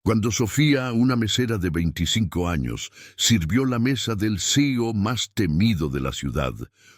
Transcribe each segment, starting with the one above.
Cuando Sofía, una mesera de 25 años, sirvió la mesa del CEO más temido de la ciudad,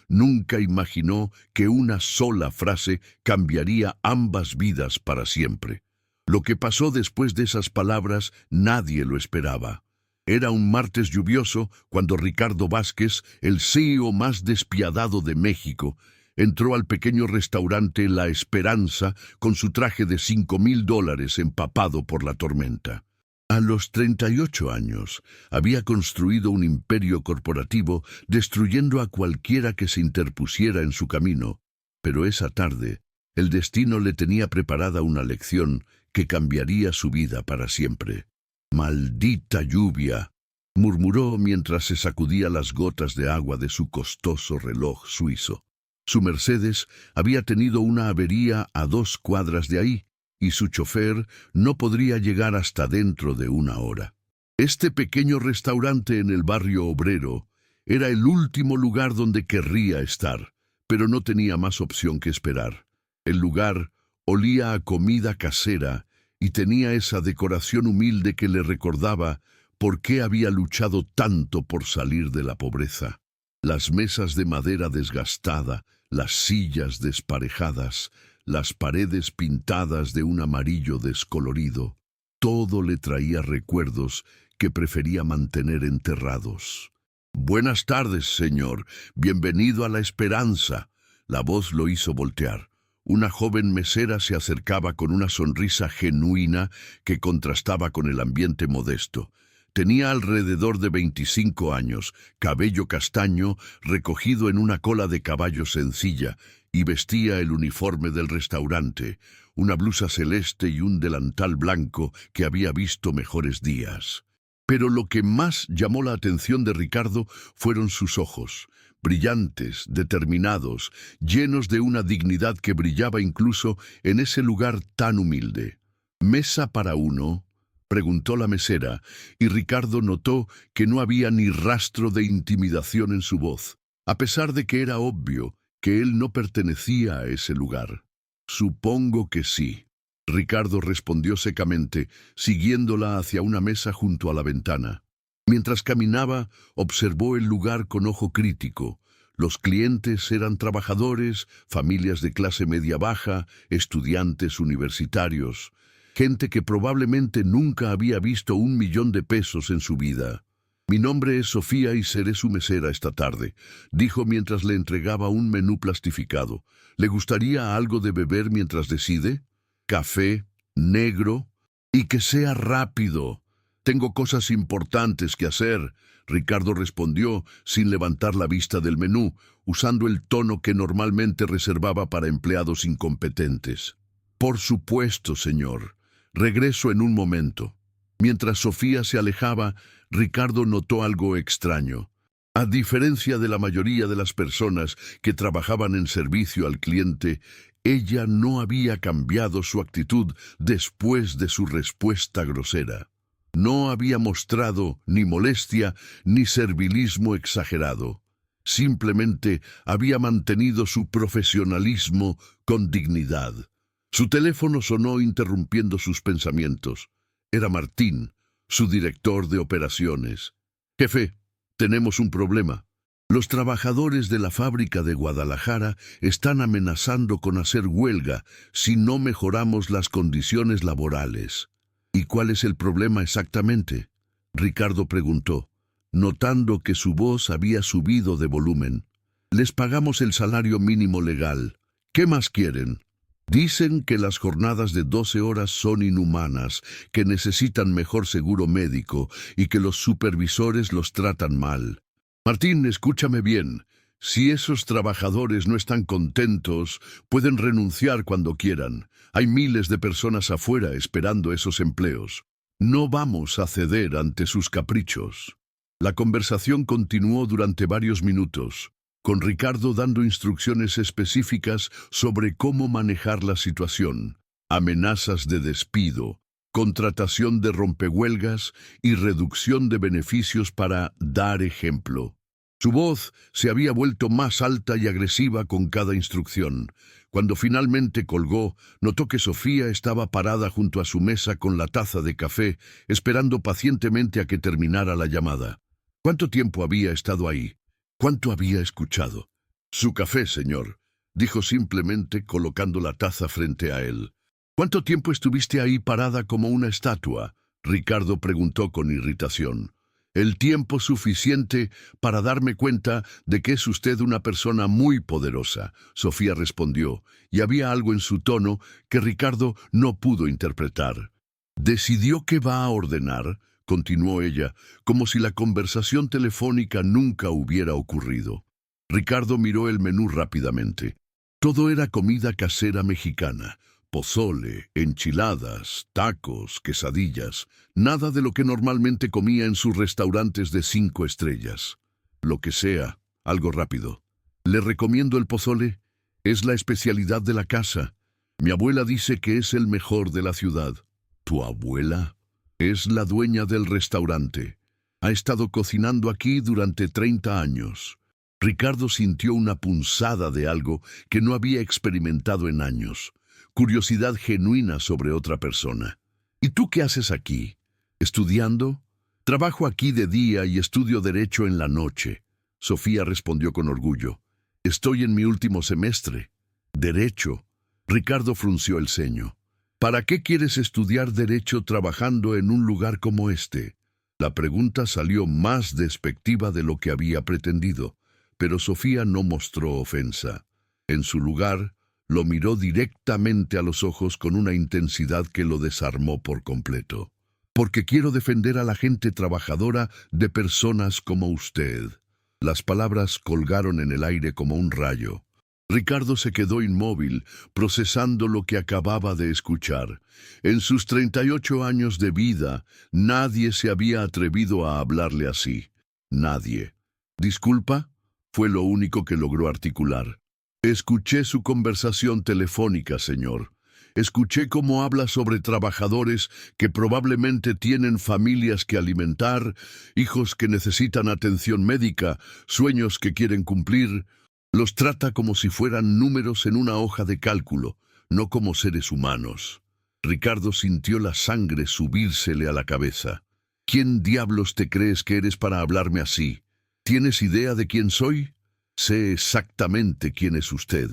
nunca imaginó que una sola frase cambiaría ambas vidas para siempre. Lo que pasó después de esas palabras nadie lo esperaba. Era un martes lluvioso cuando Ricardo Vázquez, el CEO más despiadado de México, entró al pequeño restaurante La Esperanza con su traje de $5,000 empapado por la tormenta. A los 38 años, había construido un imperio corporativo destruyendo a cualquiera que se interpusiera en su camino. Pero esa tarde, el destino le tenía preparada una lección que cambiaría su vida para siempre. «Maldita lluvia», murmuró mientras se sacudía las gotas de agua de su costoso reloj suizo. Su Mercedes había tenido una avería a 2 cuadras de ahí, y su chofer no podría llegar hasta dentro de 1 hora. Este pequeño restaurante en el barrio obrero era el último lugar donde querría estar, pero no tenía más opción que esperar. El lugar olía a comida casera y tenía esa decoración humilde que le recordaba por qué había luchado tanto por salir de la pobreza. Las mesas de madera desgastada, las sillas desparejadas, las paredes pintadas de un amarillo descolorido, todo le traía recuerdos que prefería mantener enterrados. «Buenas tardes, señor. Bienvenido a La Esperanza». La voz lo hizo voltear. Una joven mesera se acercaba con una sonrisa genuina que contrastaba con el ambiente modesto. Tenía alrededor de 25 años, cabello castaño recogido en una cola de caballo sencilla, y vestía el uniforme del restaurante, una blusa celeste y un delantal blanco que había visto mejores días. Pero lo que más llamó la atención de Ricardo fueron sus ojos, brillantes, determinados, llenos de una dignidad que brillaba incluso en ese lugar tan humilde. «¿Mesa para uno?», preguntó la mesera, y Ricardo notó que no había ni rastro de intimidación en su voz, a pesar de que era obvio que él no pertenecía a ese lugar. «Supongo que sí», Ricardo respondió secamente, siguiéndola hacia una mesa junto a la ventana. Mientras caminaba, observó el lugar con ojo crítico. Los clientes eran trabajadores, familias de clase media-baja, estudiantes universitarios, gente que probablemente nunca había visto $1,000,000 en su vida. «Mi nombre es Sofía y seré su mesera esta tarde», dijo mientras le entregaba un menú plastificado. «¿Le gustaría algo de beber mientras decide? Café, negro, y que sea rápido. Tengo cosas importantes que hacer», Ricardo respondió sin levantar la vista del menú, usando el tono que normalmente reservaba para empleados incompetentes. «Por supuesto, señor. Regreso en un momento». Mientras Sofía se alejaba, Ricardo notó algo extraño. A diferencia de la mayoría de las personas que trabajaban en servicio al cliente, ella no había cambiado su actitud después de su respuesta grosera. No había mostrado ni molestia ni servilismo exagerado. Simplemente había mantenido su profesionalismo con dignidad. Su teléfono sonó interrumpiendo sus pensamientos. Era Martín, su director de operaciones. «Jefe, tenemos un problema. Los trabajadores de la fábrica de Guadalajara están amenazando con hacer huelga si no mejoramos las condiciones laborales». «¿Y cuál es el problema exactamente?», Ricardo preguntó, notando que su voz había subido de volumen. «Les pagamos el salario mínimo legal. ¿Qué más quieren? Dicen que las jornadas de 12 horas son inhumanas, que necesitan mejor seguro médico y que los supervisores los tratan mal. Martín, escúchame bien. Si esos trabajadores no están contentos, pueden renunciar cuando quieran. Hay miles de personas afuera esperando esos empleos. No vamos a ceder ante sus caprichos». La conversación continuó durante varios minutos, con Ricardo dando instrucciones específicas sobre cómo manejar la situación, amenazas de despido, contratación de rompehuelgas y reducción de beneficios para dar ejemplo. Su voz se había vuelto más alta y agresiva con cada instrucción. Cuando finalmente colgó, notó que Sofía estaba parada junto a su mesa con la taza de café, esperando pacientemente a que terminara la llamada. ¿Cuánto tiempo había estado ahí? ¿Cuánto había escuchado? Su café, señor, dijo simplemente colocando la taza frente a él. ¿Cuánto tiempo estuviste ahí parada como una estatua? Ricardo preguntó con irritación. El tiempo suficiente para darme cuenta de que es usted una persona muy poderosa, Sofía respondió, y había algo en su tono que Ricardo no pudo interpretar. ¿Decidió qué va a ordenar?, continuó ella, como si la conversación telefónica nunca hubiera ocurrido. Ricardo miró el menú rápidamente. Todo era comida casera mexicana. Pozole, enchiladas, tacos, quesadillas, nada de lo que normalmente comía en sus restaurantes de 5 estrellas. Lo que sea, algo rápido. Le recomiendo el pozole, es la especialidad de la casa. Mi abuela dice que es el mejor de la ciudad. ¿Tu abuela? Es la dueña del restaurante. Ha estado cocinando aquí durante 30 años. Ricardo sintió una punzada de algo que no había experimentado en años. Curiosidad genuina sobre otra persona. ¿Y tú qué haces aquí? ¿Estudiando? Trabajo aquí de día y estudio derecho en la noche. Sofía respondió con orgullo. Estoy en mi último semestre. ¿Derecho? Ricardo frunció el ceño. ¿Para qué quieres estudiar derecho trabajando en un lugar como este? La pregunta salió más despectiva de lo que había pretendido, pero Sofía no mostró ofensa. En su lugar, lo miró directamente a los ojos con una intensidad que lo desarmó por completo. Porque quiero defender a la gente trabajadora de personas como usted. Las palabras colgaron en el aire como un rayo. Ricardo se quedó inmóvil, procesando lo que acababa de escuchar. En sus 38 años de vida, nadie se había atrevido a hablarle así. Nadie. ¿Disculpa? Fue lo único que logró articular. Escuché su conversación telefónica, señor. Escuché cómo habla sobre trabajadores que probablemente tienen familias que alimentar, hijos que necesitan atención médica, sueños que quieren cumplir. Los trata como si fueran números en una hoja de cálculo, no como seres humanos. Ricardo sintió la sangre subírsele a la cabeza. ¿Quién diablos te crees que eres para hablarme así? ¿Tienes idea de quién soy? Sé exactamente quién es usted.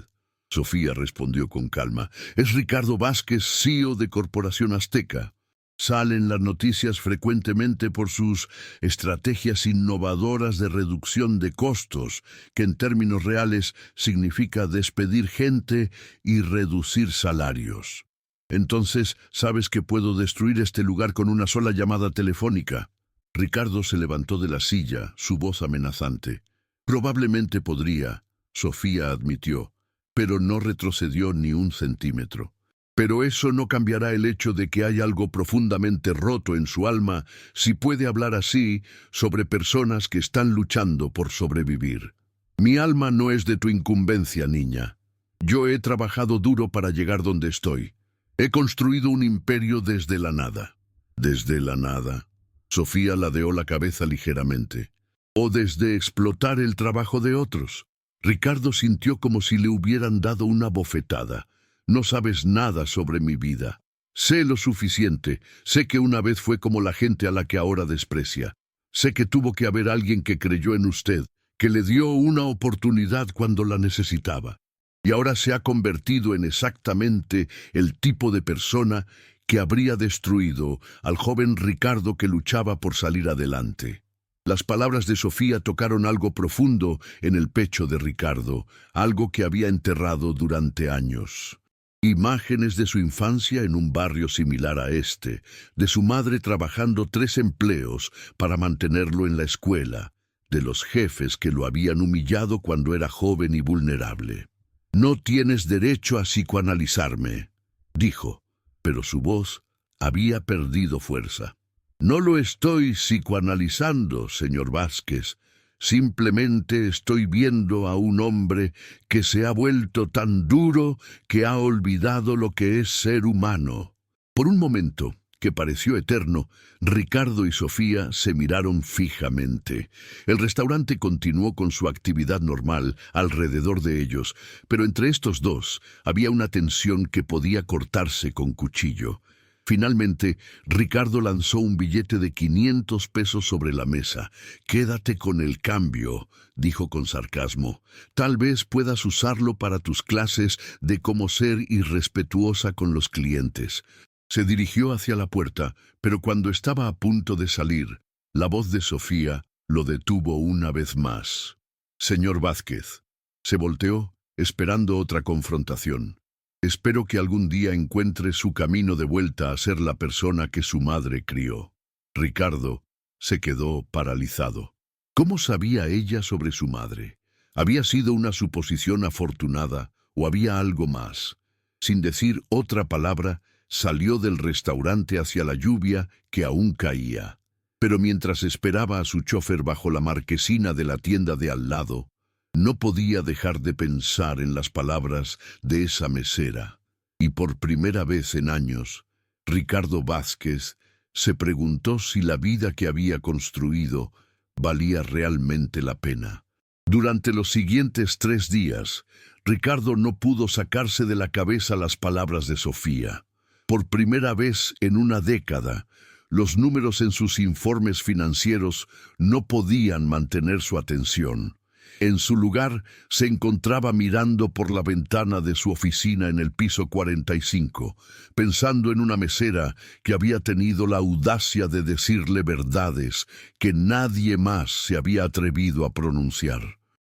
Sofía respondió con calma. Es Ricardo Vázquez, CEO de Corporación Azteca. Sale en las noticias frecuentemente por sus estrategias innovadoras de reducción de costos, que en términos reales significa despedir gente y reducir salarios. Entonces, ¿sabes que puedo destruir este lugar con una sola llamada telefónica? Ricardo se levantó de la silla, su voz amenazante. Probablemente podría, Sofía admitió, pero no retrocedió ni un centímetro. Pero eso no cambiará el hecho de que hay algo profundamente roto en su alma si puede hablar así sobre personas que están luchando por sobrevivir. Mi alma no es de tu incumbencia, niña. Yo he trabajado duro para llegar donde estoy. He construido un imperio desde la nada. ¿Desde la nada? Sofía ladeó la cabeza ligeramente. ¿O desde explotar el trabajo de otros? Ricardo sintió como si le hubieran dado una bofetada. No sabes nada sobre mi vida. Sé lo suficiente. Sé que una vez fue como la gente a la que ahora desprecia. Sé que tuvo que haber alguien que creyó en usted, que le dio una oportunidad cuando la necesitaba. Y ahora se ha convertido en exactamente el tipo de persona que habría destruido al joven Ricardo que luchaba por salir adelante. Las palabras de Sofía tocaron algo profundo en el pecho de Ricardo, algo que había enterrado durante años. Imágenes de su infancia en un barrio similar a este, de su madre trabajando 3 empleos para mantenerlo en la escuela, de los jefes que lo habían humillado cuando era joven y vulnerable. No tienes derecho a psicoanalizarme, dijo, pero su voz había perdido fuerza. No lo estoy psicoanalizando, señor Vázquez. Simplemente estoy viendo a un hombre que se ha vuelto tan duro que ha olvidado lo que es ser humano. Por un momento, que pareció eterno, Ricardo y Sofía se miraron fijamente. El restaurante continuó con su actividad normal alrededor de ellos, pero entre estos dos había una tensión que podía cortarse con cuchillo. Finalmente, Ricardo lanzó un billete de 500 pesos sobre la mesa. «Quédate con el cambio», dijo con sarcasmo. «Tal vez puedas usarlo para tus clases de cómo ser irrespetuosa con los clientes». Se dirigió hacia la puerta, pero cuando estaba a punto de salir, la voz de Sofía lo detuvo una vez más. «Señor Vázquez». Se volteó, esperando otra confrontación. «Espero que algún día encuentre su camino de vuelta a ser la persona que su madre crió». Ricardo se quedó paralizado. ¿Cómo sabía ella sobre su madre? ¿Había sido una suposición afortunada o había algo más? Sin decir otra palabra, salió del restaurante hacia la lluvia que aún caía. Pero mientras esperaba a su chofer bajo la marquesina de la tienda de al lado, no podía dejar de pensar en las palabras de esa mesera. Y por primera vez en años, Ricardo Vázquez se preguntó si la vida que había construido valía realmente la pena. Durante los siguientes 3 días, Ricardo no pudo sacarse de la cabeza las palabras de Sofía. Por primera vez en una década, los números en sus informes financieros no podían mantener su atención. En su lugar, se encontraba mirando por la ventana de su oficina en el piso 45, pensando en una mesera que había tenido la audacia de decirle verdades que nadie más se había atrevido a pronunciar.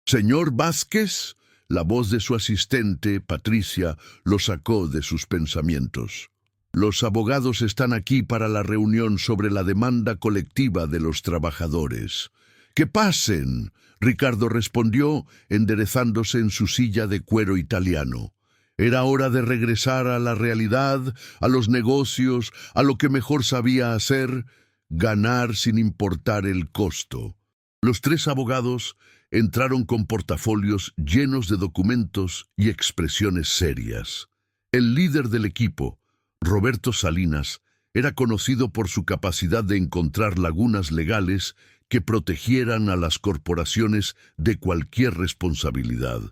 «¿Señor Vázquez?». La voz de su asistente, Patricia, lo sacó de sus pensamientos. «Los abogados están aquí para la reunión sobre la demanda colectiva de los trabajadores». «¡Que pasen!», Ricardo respondió, enderezándose en su silla de cuero italiano. Era hora de regresar a la realidad, a los negocios, a lo que mejor sabía hacer: ganar sin importar el costo. Los 3 abogados entraron con portafolios llenos de documentos y expresiones serias. El líder del equipo, Roberto Salinas, era conocido por su capacidad de encontrar lagunas legales que protegieran a las corporaciones de cualquier responsabilidad.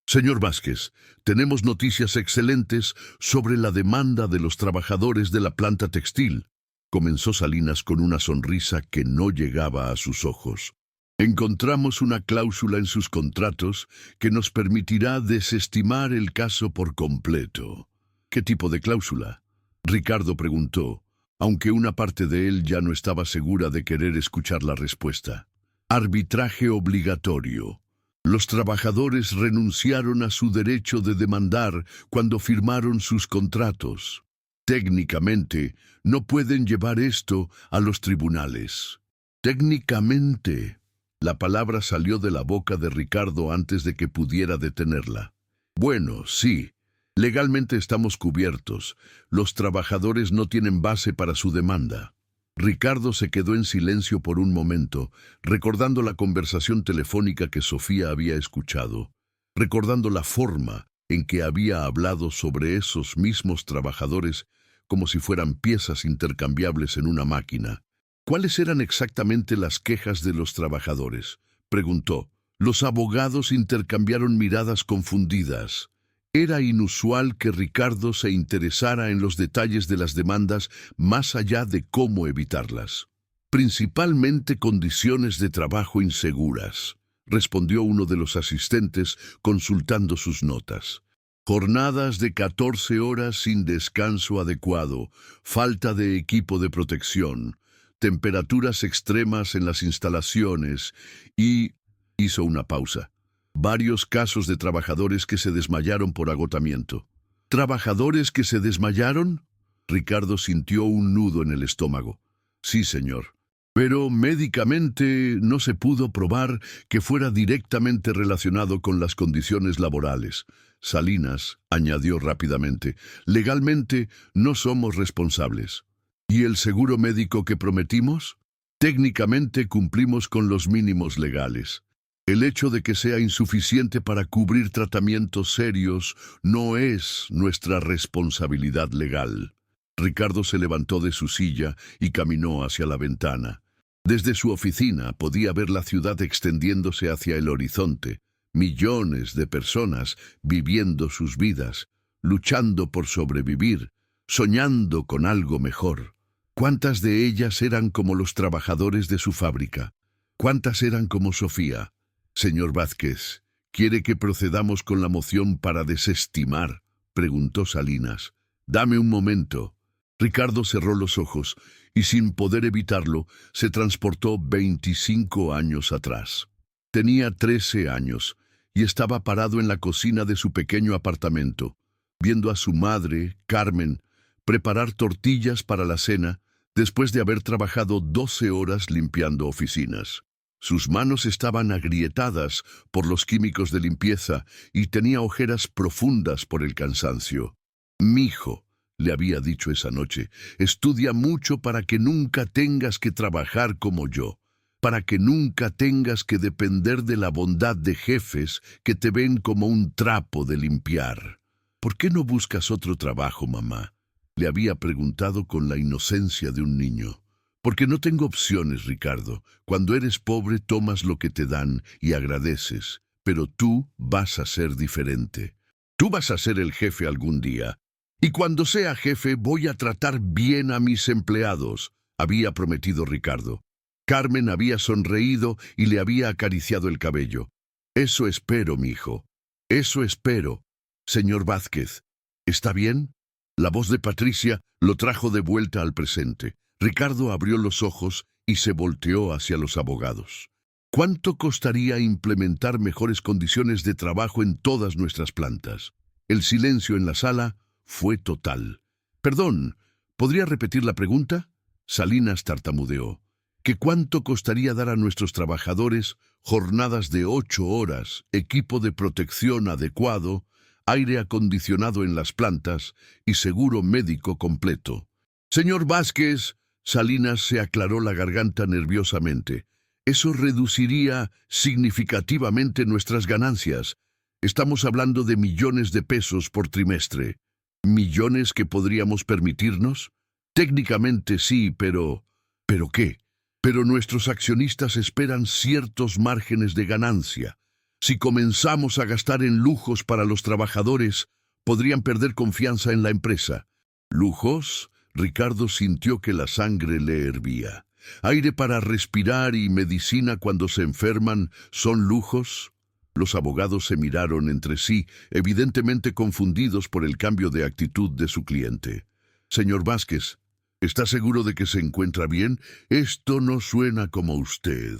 «Señor Vázquez, tenemos noticias excelentes sobre la demanda de los trabajadores de la planta textil», comenzó Salinas con una sonrisa que no llegaba a sus ojos. «Encontramos una cláusula en sus contratos que nos permitirá desestimar el caso por completo». «¿Qué tipo de cláusula?», Ricardo preguntó, aunque una parte de él ya no estaba segura de querer escuchar la respuesta. «Arbitraje obligatorio. Los trabajadores renunciaron a su derecho de demandar cuando firmaron sus contratos. Técnicamente, no pueden llevar esto a los tribunales». «Técnicamente». La palabra salió de la boca de Ricardo antes de que pudiera detenerla. «Bueno, sí. Legalmente estamos cubiertos. Los trabajadores no tienen base para su demanda». Ricardo se quedó en silencio por un momento, recordando la conversación telefónica que Sofía había escuchado, recordando la forma en que había hablado sobre esos mismos trabajadores como si fueran piezas intercambiables en una máquina. «¿Cuáles eran exactamente las quejas de los trabajadores?», preguntó. Los abogados intercambiaron miradas confundidas. Era inusual que Ricardo se interesara en los detalles de las demandas más allá de cómo evitarlas. «Principalmente condiciones de trabajo inseguras», respondió uno de los asistentes consultando sus notas. «Jornadas de 14 horas sin descanso adecuado, falta de equipo de protección, temperaturas extremas en las instalaciones y...» Hizo una pausa. «Varios casos de trabajadores que se desmayaron por agotamiento». «¿Trabajadores que se desmayaron?». Ricardo sintió un nudo en el estómago. «Sí, señor. Pero médicamente no se pudo probar que fuera directamente relacionado con las condiciones laborales». Salinas añadió rápidamente: «Legalmente no somos responsables». «¿Y el seguro médico que prometimos?». «Técnicamente cumplimos con los mínimos legales. El hecho de que sea insuficiente para cubrir tratamientos serios no es nuestra responsabilidad legal». Ricardo se levantó de su silla y caminó hacia la ventana. Desde su oficina podía ver la ciudad extendiéndose hacia el horizonte, millones de personas viviendo sus vidas, luchando por sobrevivir, soñando con algo mejor. ¿Cuántas de ellas eran como los trabajadores de su fábrica? ¿Cuántas eran como Sofía? Señor Vázquez, ¿quiere que procedamos con la moción para desestimar?, preguntó Salinas. Dame un momento. Ricardo cerró los ojos y, sin poder evitarlo, se transportó 25 años atrás. Tenía 13 años y estaba parado en la cocina de su pequeño apartamento, viendo a su madre, Carmen, preparar tortillas para la cena después de haber trabajado 12 horas limpiando oficinas. Sus manos estaban agrietadas por los químicos de limpieza y tenía ojeras profundas por el cansancio. «Mijo», le había dicho esa noche, «estudia mucho para que nunca tengas que trabajar como yo, para que nunca tengas que depender de la bondad de jefes que te ven como un trapo de limpiar». «¿Por qué no buscas otro trabajo, mamá?», le había preguntado con la inocencia de un niño. «Porque no tengo opciones, Ricardo. Cuando eres pobre tomas lo que te dan y agradeces, pero tú vas a ser diferente. Tú vas a ser el jefe algún día. Y cuando sea jefe voy a tratar bien a mis empleados», había prometido Ricardo. Carmen había sonreído y le había acariciado el cabello. «Eso espero, mi hijo. Eso espero. Señor Vázquez, ¿está bien?». La voz de Patricia lo trajo de vuelta al presente. Ricardo abrió los ojos y se volteó hacia los abogados. ¿Cuánto costaría implementar mejores condiciones de trabajo en todas nuestras plantas? El silencio en la sala fue total. «Perdón, ¿podría repetir la pregunta?». Salinas tartamudeó. «¿Que cuánto costaría dar a nuestros trabajadores jornadas de 8 horas, equipo de protección adecuado, aire acondicionado en las plantas y seguro médico completo?». «Señor Vázquez», Salinas se aclaró la garganta nerviosamente, «eso reduciría significativamente nuestras ganancias. Estamos hablando de millones de pesos por trimestre». «¿Millones que podríamos permitirnos?». «Técnicamente sí, pero…». «¿Pero qué?». «Pero nuestros accionistas esperan ciertos márgenes de ganancia. Si comenzamos a gastar en lujos para los trabajadores, podrían perder confianza en la empresa». «¿Lujos?». Ricardo sintió que la sangre le hervía. «¿Aire para respirar y medicina cuando se enferman son lujos?». Los abogados se miraron entre sí, evidentemente confundidos por el cambio de actitud de su cliente. «Señor Vázquez, ¿está seguro de que se encuentra bien? Esto no suena como usted».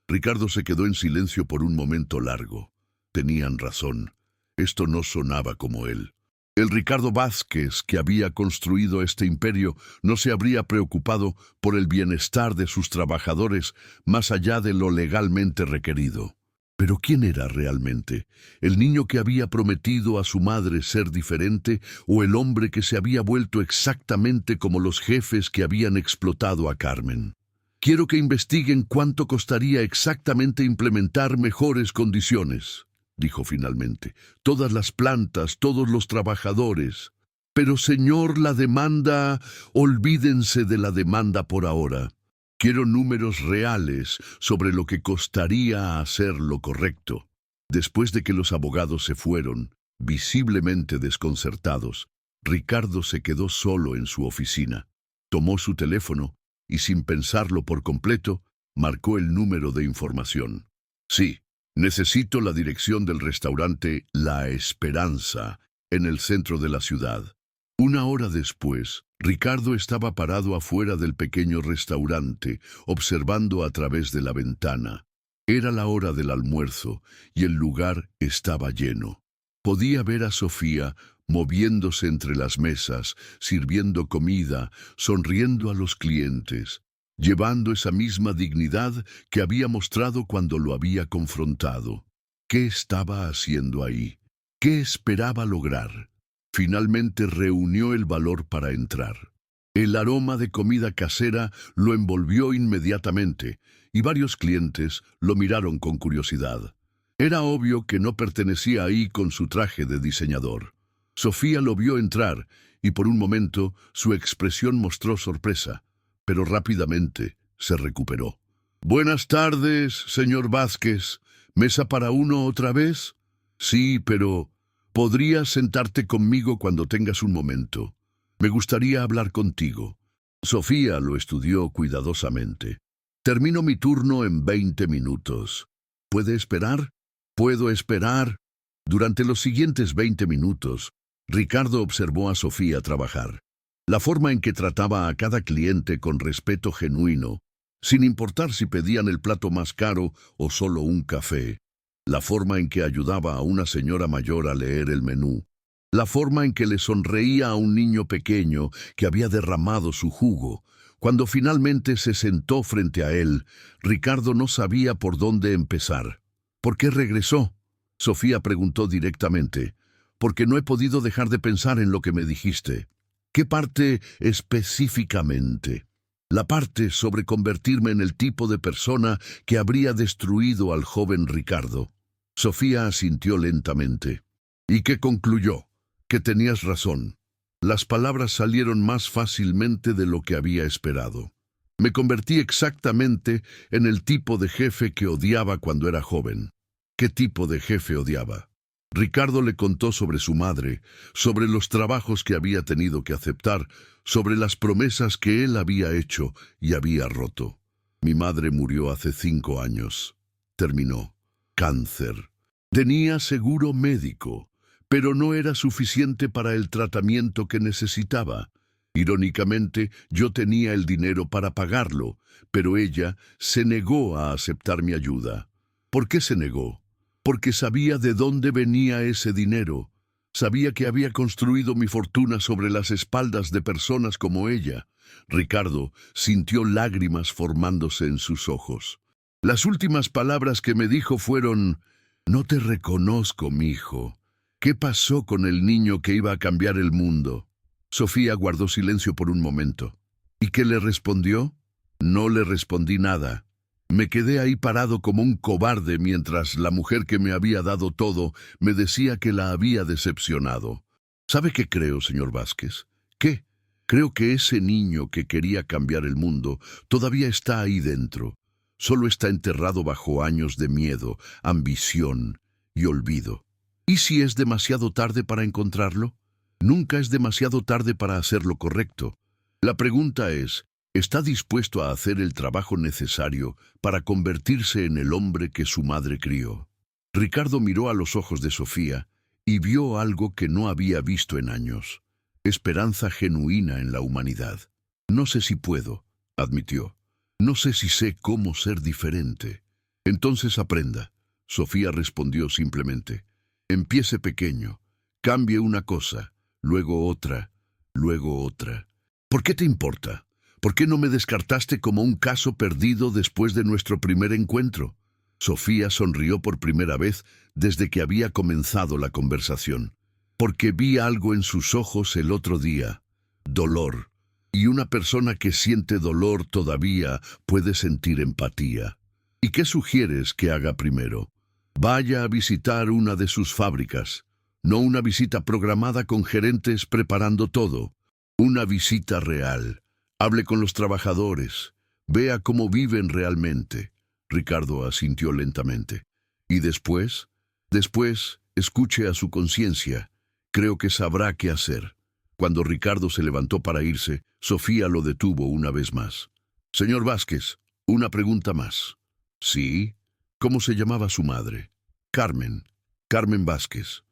Ricardo se quedó en silencio por un momento largo. Tenían razón. Esto no sonaba como él. El Ricardo Vázquez que había construido este imperio no se habría preocupado por el bienestar de sus trabajadores más allá de lo legalmente requerido. ¿Pero quién era realmente? ¿El niño que había prometido a su madre ser diferente o el hombre que se había vuelto exactamente como los jefes que habían explotado a Carmen? «Quiero que investiguen cuánto costaría exactamente implementar mejores condiciones», dijo finalmente. «Todas las plantas, todos los trabajadores». «Pero, señor, la demanda…». «Olvídense de la demanda por ahora. Quiero números reales sobre lo que costaría hacer lo correcto». Después de que los abogados se fueron, visiblemente desconcertados, Ricardo se quedó solo en su oficina. Tomó su teléfono y, sin pensarlo por completo, marcó el número de información. «Sí, necesito la dirección del restaurante La Esperanza, en el centro de la ciudad». Una hora después, Ricardo estaba parado afuera del pequeño restaurante, observando a través de la ventana. Era la hora del almuerzo y el lugar estaba lleno. Podía ver a Sofía moviéndose entre las mesas, sirviendo comida, sonriendo a los clientes, llevando esa misma dignidad que había mostrado cuando lo había confrontado. ¿Qué estaba haciendo ahí? ¿Qué esperaba lograr? Finalmente reunió el valor para entrar. El aroma de comida casera lo envolvió inmediatamente y varios clientes lo miraron con curiosidad. Era obvio que no pertenecía ahí con su traje de diseñador. Sofía lo vio entrar y por un momento su expresión mostró sorpresa, pero rápidamente se recuperó. «Buenas tardes, señor Vázquez. ¿Mesa para uno otra vez?» «Sí, pero podrías sentarte conmigo cuando tengas un momento. Me gustaría hablar contigo». Sofía lo estudió cuidadosamente. «Termino mi turno en 20 minutos. ¿Puede esperar?» «Puedo esperar». Durante los siguientes 20 minutos, Ricardo observó a Sofía trabajar. La forma en que trataba a cada cliente con respeto genuino, sin importar si pedían el plato más caro o solo un café. La forma en que ayudaba a una señora mayor a leer el menú. La forma en que le sonreía a un niño pequeño que había derramado su jugo. Cuando finalmente se sentó frente a él, Ricardo no sabía por dónde empezar. «¿Por qué regresó?», Sofía preguntó directamente. «Porque no he podido dejar de pensar en lo que me dijiste». «¿Qué parte específicamente?» «La parte sobre convertirme en el tipo de persona que habría destruido al joven Ricardo». Sofía asintió lentamente. «¿Y qué concluyó?» «Que tenías razón». Las palabras salieron más fácilmente de lo que había esperado. «Me convertí exactamente en el tipo de jefe que odiaba cuando era joven». «¿Qué tipo de jefe odiaba?» Ricardo le contó sobre su madre, sobre los trabajos que había tenido que aceptar, sobre las promesas que él había hecho y había roto. «Mi madre murió hace 5 años. Terminó. Cáncer. Tenía seguro médico, pero no era suficiente para el tratamiento que necesitaba. Irónicamente, yo tenía el dinero para pagarlo, pero ella se negó a aceptar mi ayuda». «¿Por qué se negó?» «Porque sabía de dónde venía ese dinero. Sabía que había construido mi fortuna sobre las espaldas de personas como ella». Ricardo sintió lágrimas formándose en sus ojos. «Las últimas palabras que me dijo fueron: no te reconozco, mijo. ¿Qué pasó con el niño que iba a cambiar el mundo?» Sofía guardó silencio por un momento. «¿Y qué le respondió?» «No le respondí nada. Me quedé ahí parado como un cobarde mientras la mujer que me había dado todo me decía que la había decepcionado. ¿Sabe qué creo, señor Vázquez? ¿Qué? Creo que ese niño que quería cambiar el mundo todavía está ahí dentro. Solo está enterrado bajo años de miedo, ambición y olvido. ¿Y si es demasiado tarde para encontrarlo? Nunca es demasiado tarde para hacer lo correcto. La pregunta es: ¿está dispuesto a hacer el trabajo necesario para convertirse en el hombre que su madre crió? Ricardo miró a los ojos de Sofía y vio algo que no había visto en años. Esperanza genuina en la humanidad. «No sé si puedo», admitió. «No sé si sé cómo ser diferente». «Entonces aprenda», Sofía respondió simplemente. «Empiece pequeño. Cambie una cosa, luego otra, luego otra». «¿Por qué te importa? ¿Por qué no me descartaste como un caso perdido después de nuestro primer encuentro?» Sofía sonrió por primera vez desde que había comenzado la conversación. «Porque vi algo en sus ojos el otro día. Dolor. Y una persona que siente dolor todavía puede sentir empatía. ¿Y qué sugieres que haga primero? Vaya a visitar una de sus fábricas. No una visita programada con gerentes preparando todo. Una visita real. Hable con los trabajadores. Vea cómo viven realmente». Ricardo asintió lentamente. «¿Y después?» «Después, escuche a su conciencia. Creo que sabrá qué hacer». Cuando Ricardo se levantó para irse, Sofía lo detuvo una vez más. «Señor Vázquez, una pregunta más». «¿Sí? ¿Cómo se llamaba su madre?» «Carmen. Carmen Vázquez».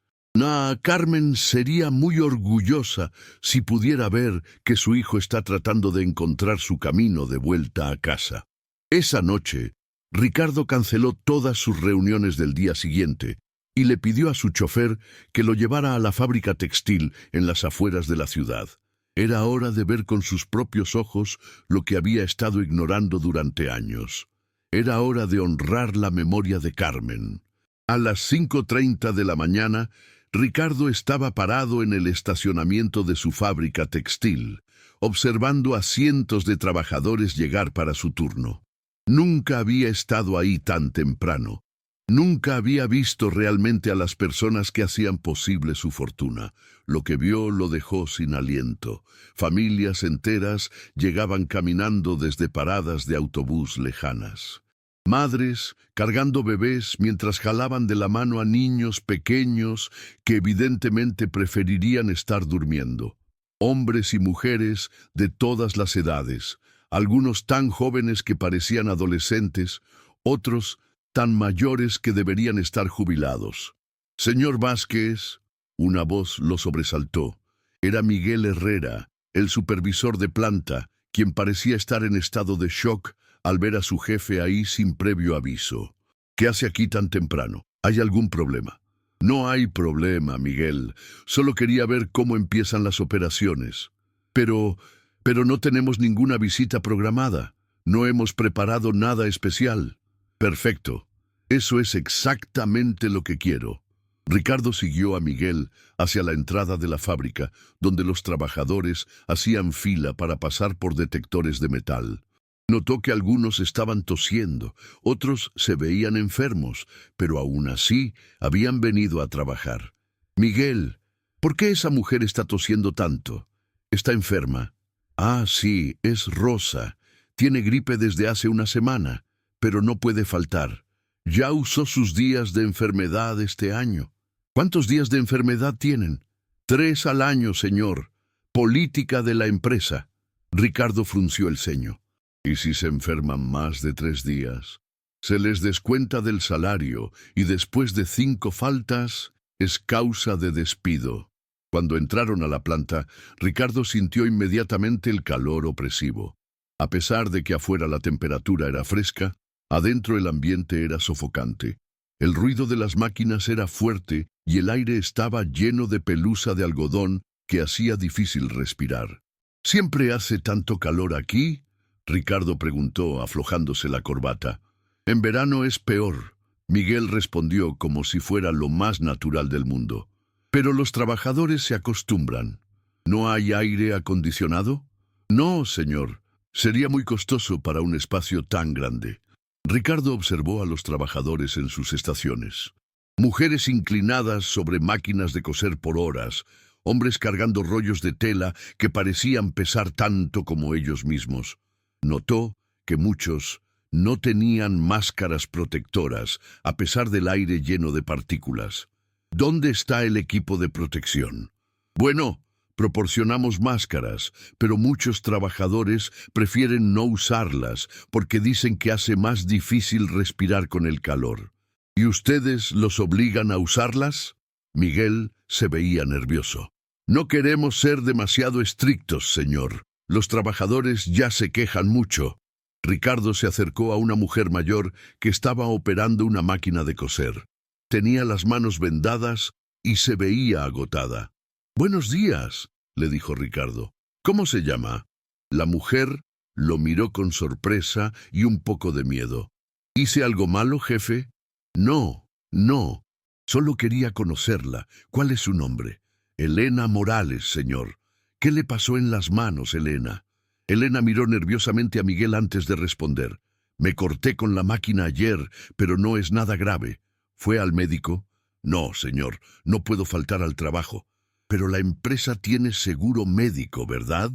Carmen sería muy orgullosa si pudiera ver que su hijo está tratando de encontrar su camino de vuelta a casa». Esa noche, Ricardo canceló todas sus reuniones del día siguiente y le pidió a su chofer que lo llevara a la fábrica textil en las afueras de la ciudad. Era hora de ver con sus propios ojos lo que había estado ignorando durante años. Era hora de honrar la memoria de Carmen. A las 5:30 de la mañana, Ricardo estaba parado en el estacionamiento de su fábrica textil, observando a cientos de trabajadores llegar para su turno. Nunca había estado ahí tan temprano. Nunca había visto realmente a las personas que hacían posible su fortuna. Lo que vio lo dejó sin aliento. Familias enteras llegaban caminando desde paradas de autobús lejanas. Madres cargando bebés mientras jalaban de la mano a niños pequeños que evidentemente preferirían estar durmiendo. Hombres y mujeres de todas las edades, algunos tan jóvenes que parecían adolescentes, otros tan mayores que deberían estar jubilados. Señor Vázquez, una voz lo sobresaltó. Era Miguel Herrera, el supervisor de planta, quien parecía estar en estado de shock al ver a su jefe ahí sin previo aviso. ¿Qué hace aquí tan temprano? ¿Hay algún problema? No hay problema, Miguel. Solo quería ver cómo empiezan las operaciones. Pero no tenemos ninguna visita programada. No hemos preparado nada especial. Perfecto. Eso es exactamente lo que quiero. Ricardo siguió a Miguel hacia la entrada de la fábrica, donde los trabajadores hacían fila para pasar por detectores de metal. Notó que algunos estaban tosiendo, otros se veían enfermos, pero aún así habían venido a trabajar. Miguel, ¿por qué esa mujer está tosiendo tanto? ¿Está enferma? Ah, sí, es Rosa. Tiene gripe desde hace una semana, pero no puede faltar. Ya usó sus días de enfermedad este año. ¿Cuántos días de enfermedad tienen? 3 al año, señor. Política de la empresa. Ricardo frunció el ceño. ¿Y si se enferman más de 3 días? Se les descuenta del salario y después de 5 faltas es causa de despido. Cuando entraron a la planta, Ricardo sintió inmediatamente el calor opresivo. A pesar de que afuera la temperatura era fresca, adentro el ambiente era sofocante. El ruido de las máquinas era fuerte y el aire estaba lleno de pelusa de algodón que hacía difícil respirar. ¿Siempre hace tanto calor aquí?, Ricardo preguntó, aflojándose la corbata. En verano es peor, Miguel respondió como si fuera lo más natural del mundo. Pero los trabajadores se acostumbran. ¿No hay aire acondicionado? No, señor. Sería muy costoso para un espacio tan grande. Ricardo observó a los trabajadores en sus estaciones. Mujeres inclinadas sobre máquinas de coser por horas, hombres cargando rollos de tela que parecían pesar tanto como ellos mismos. Notó que muchos no tenían máscaras protectoras, a pesar del aire lleno de partículas. ¿Dónde está el equipo de protección? Bueno, proporcionamos máscaras, pero muchos trabajadores prefieren no usarlas porque dicen que hace más difícil respirar con el calor. ¿Y ustedes los obligan a usarlas? Miguel se veía nervioso. No queremos ser demasiado estrictos, señor. Los trabajadores ya se quejan mucho. Ricardo se acercó a una mujer mayor que estaba operando una máquina de coser. Tenía las manos vendadas y se veía agotada. «Buenos días», le dijo Ricardo. «¿Cómo se llama?» La mujer lo miró con sorpresa y un poco de miedo. «¿Hice algo malo, jefe?» «No, no. Solo quería conocerla. ¿Cuál es su nombre?» «Elena Morales, señor». «¿Qué le pasó en las manos, Elena?» Elena miró nerviosamente a Miguel antes de responder. «Me corté con la máquina ayer, pero no es nada grave». «¿Fue al médico?» «No, señor, no puedo faltar al trabajo». «Pero la empresa tiene seguro médico, ¿verdad?»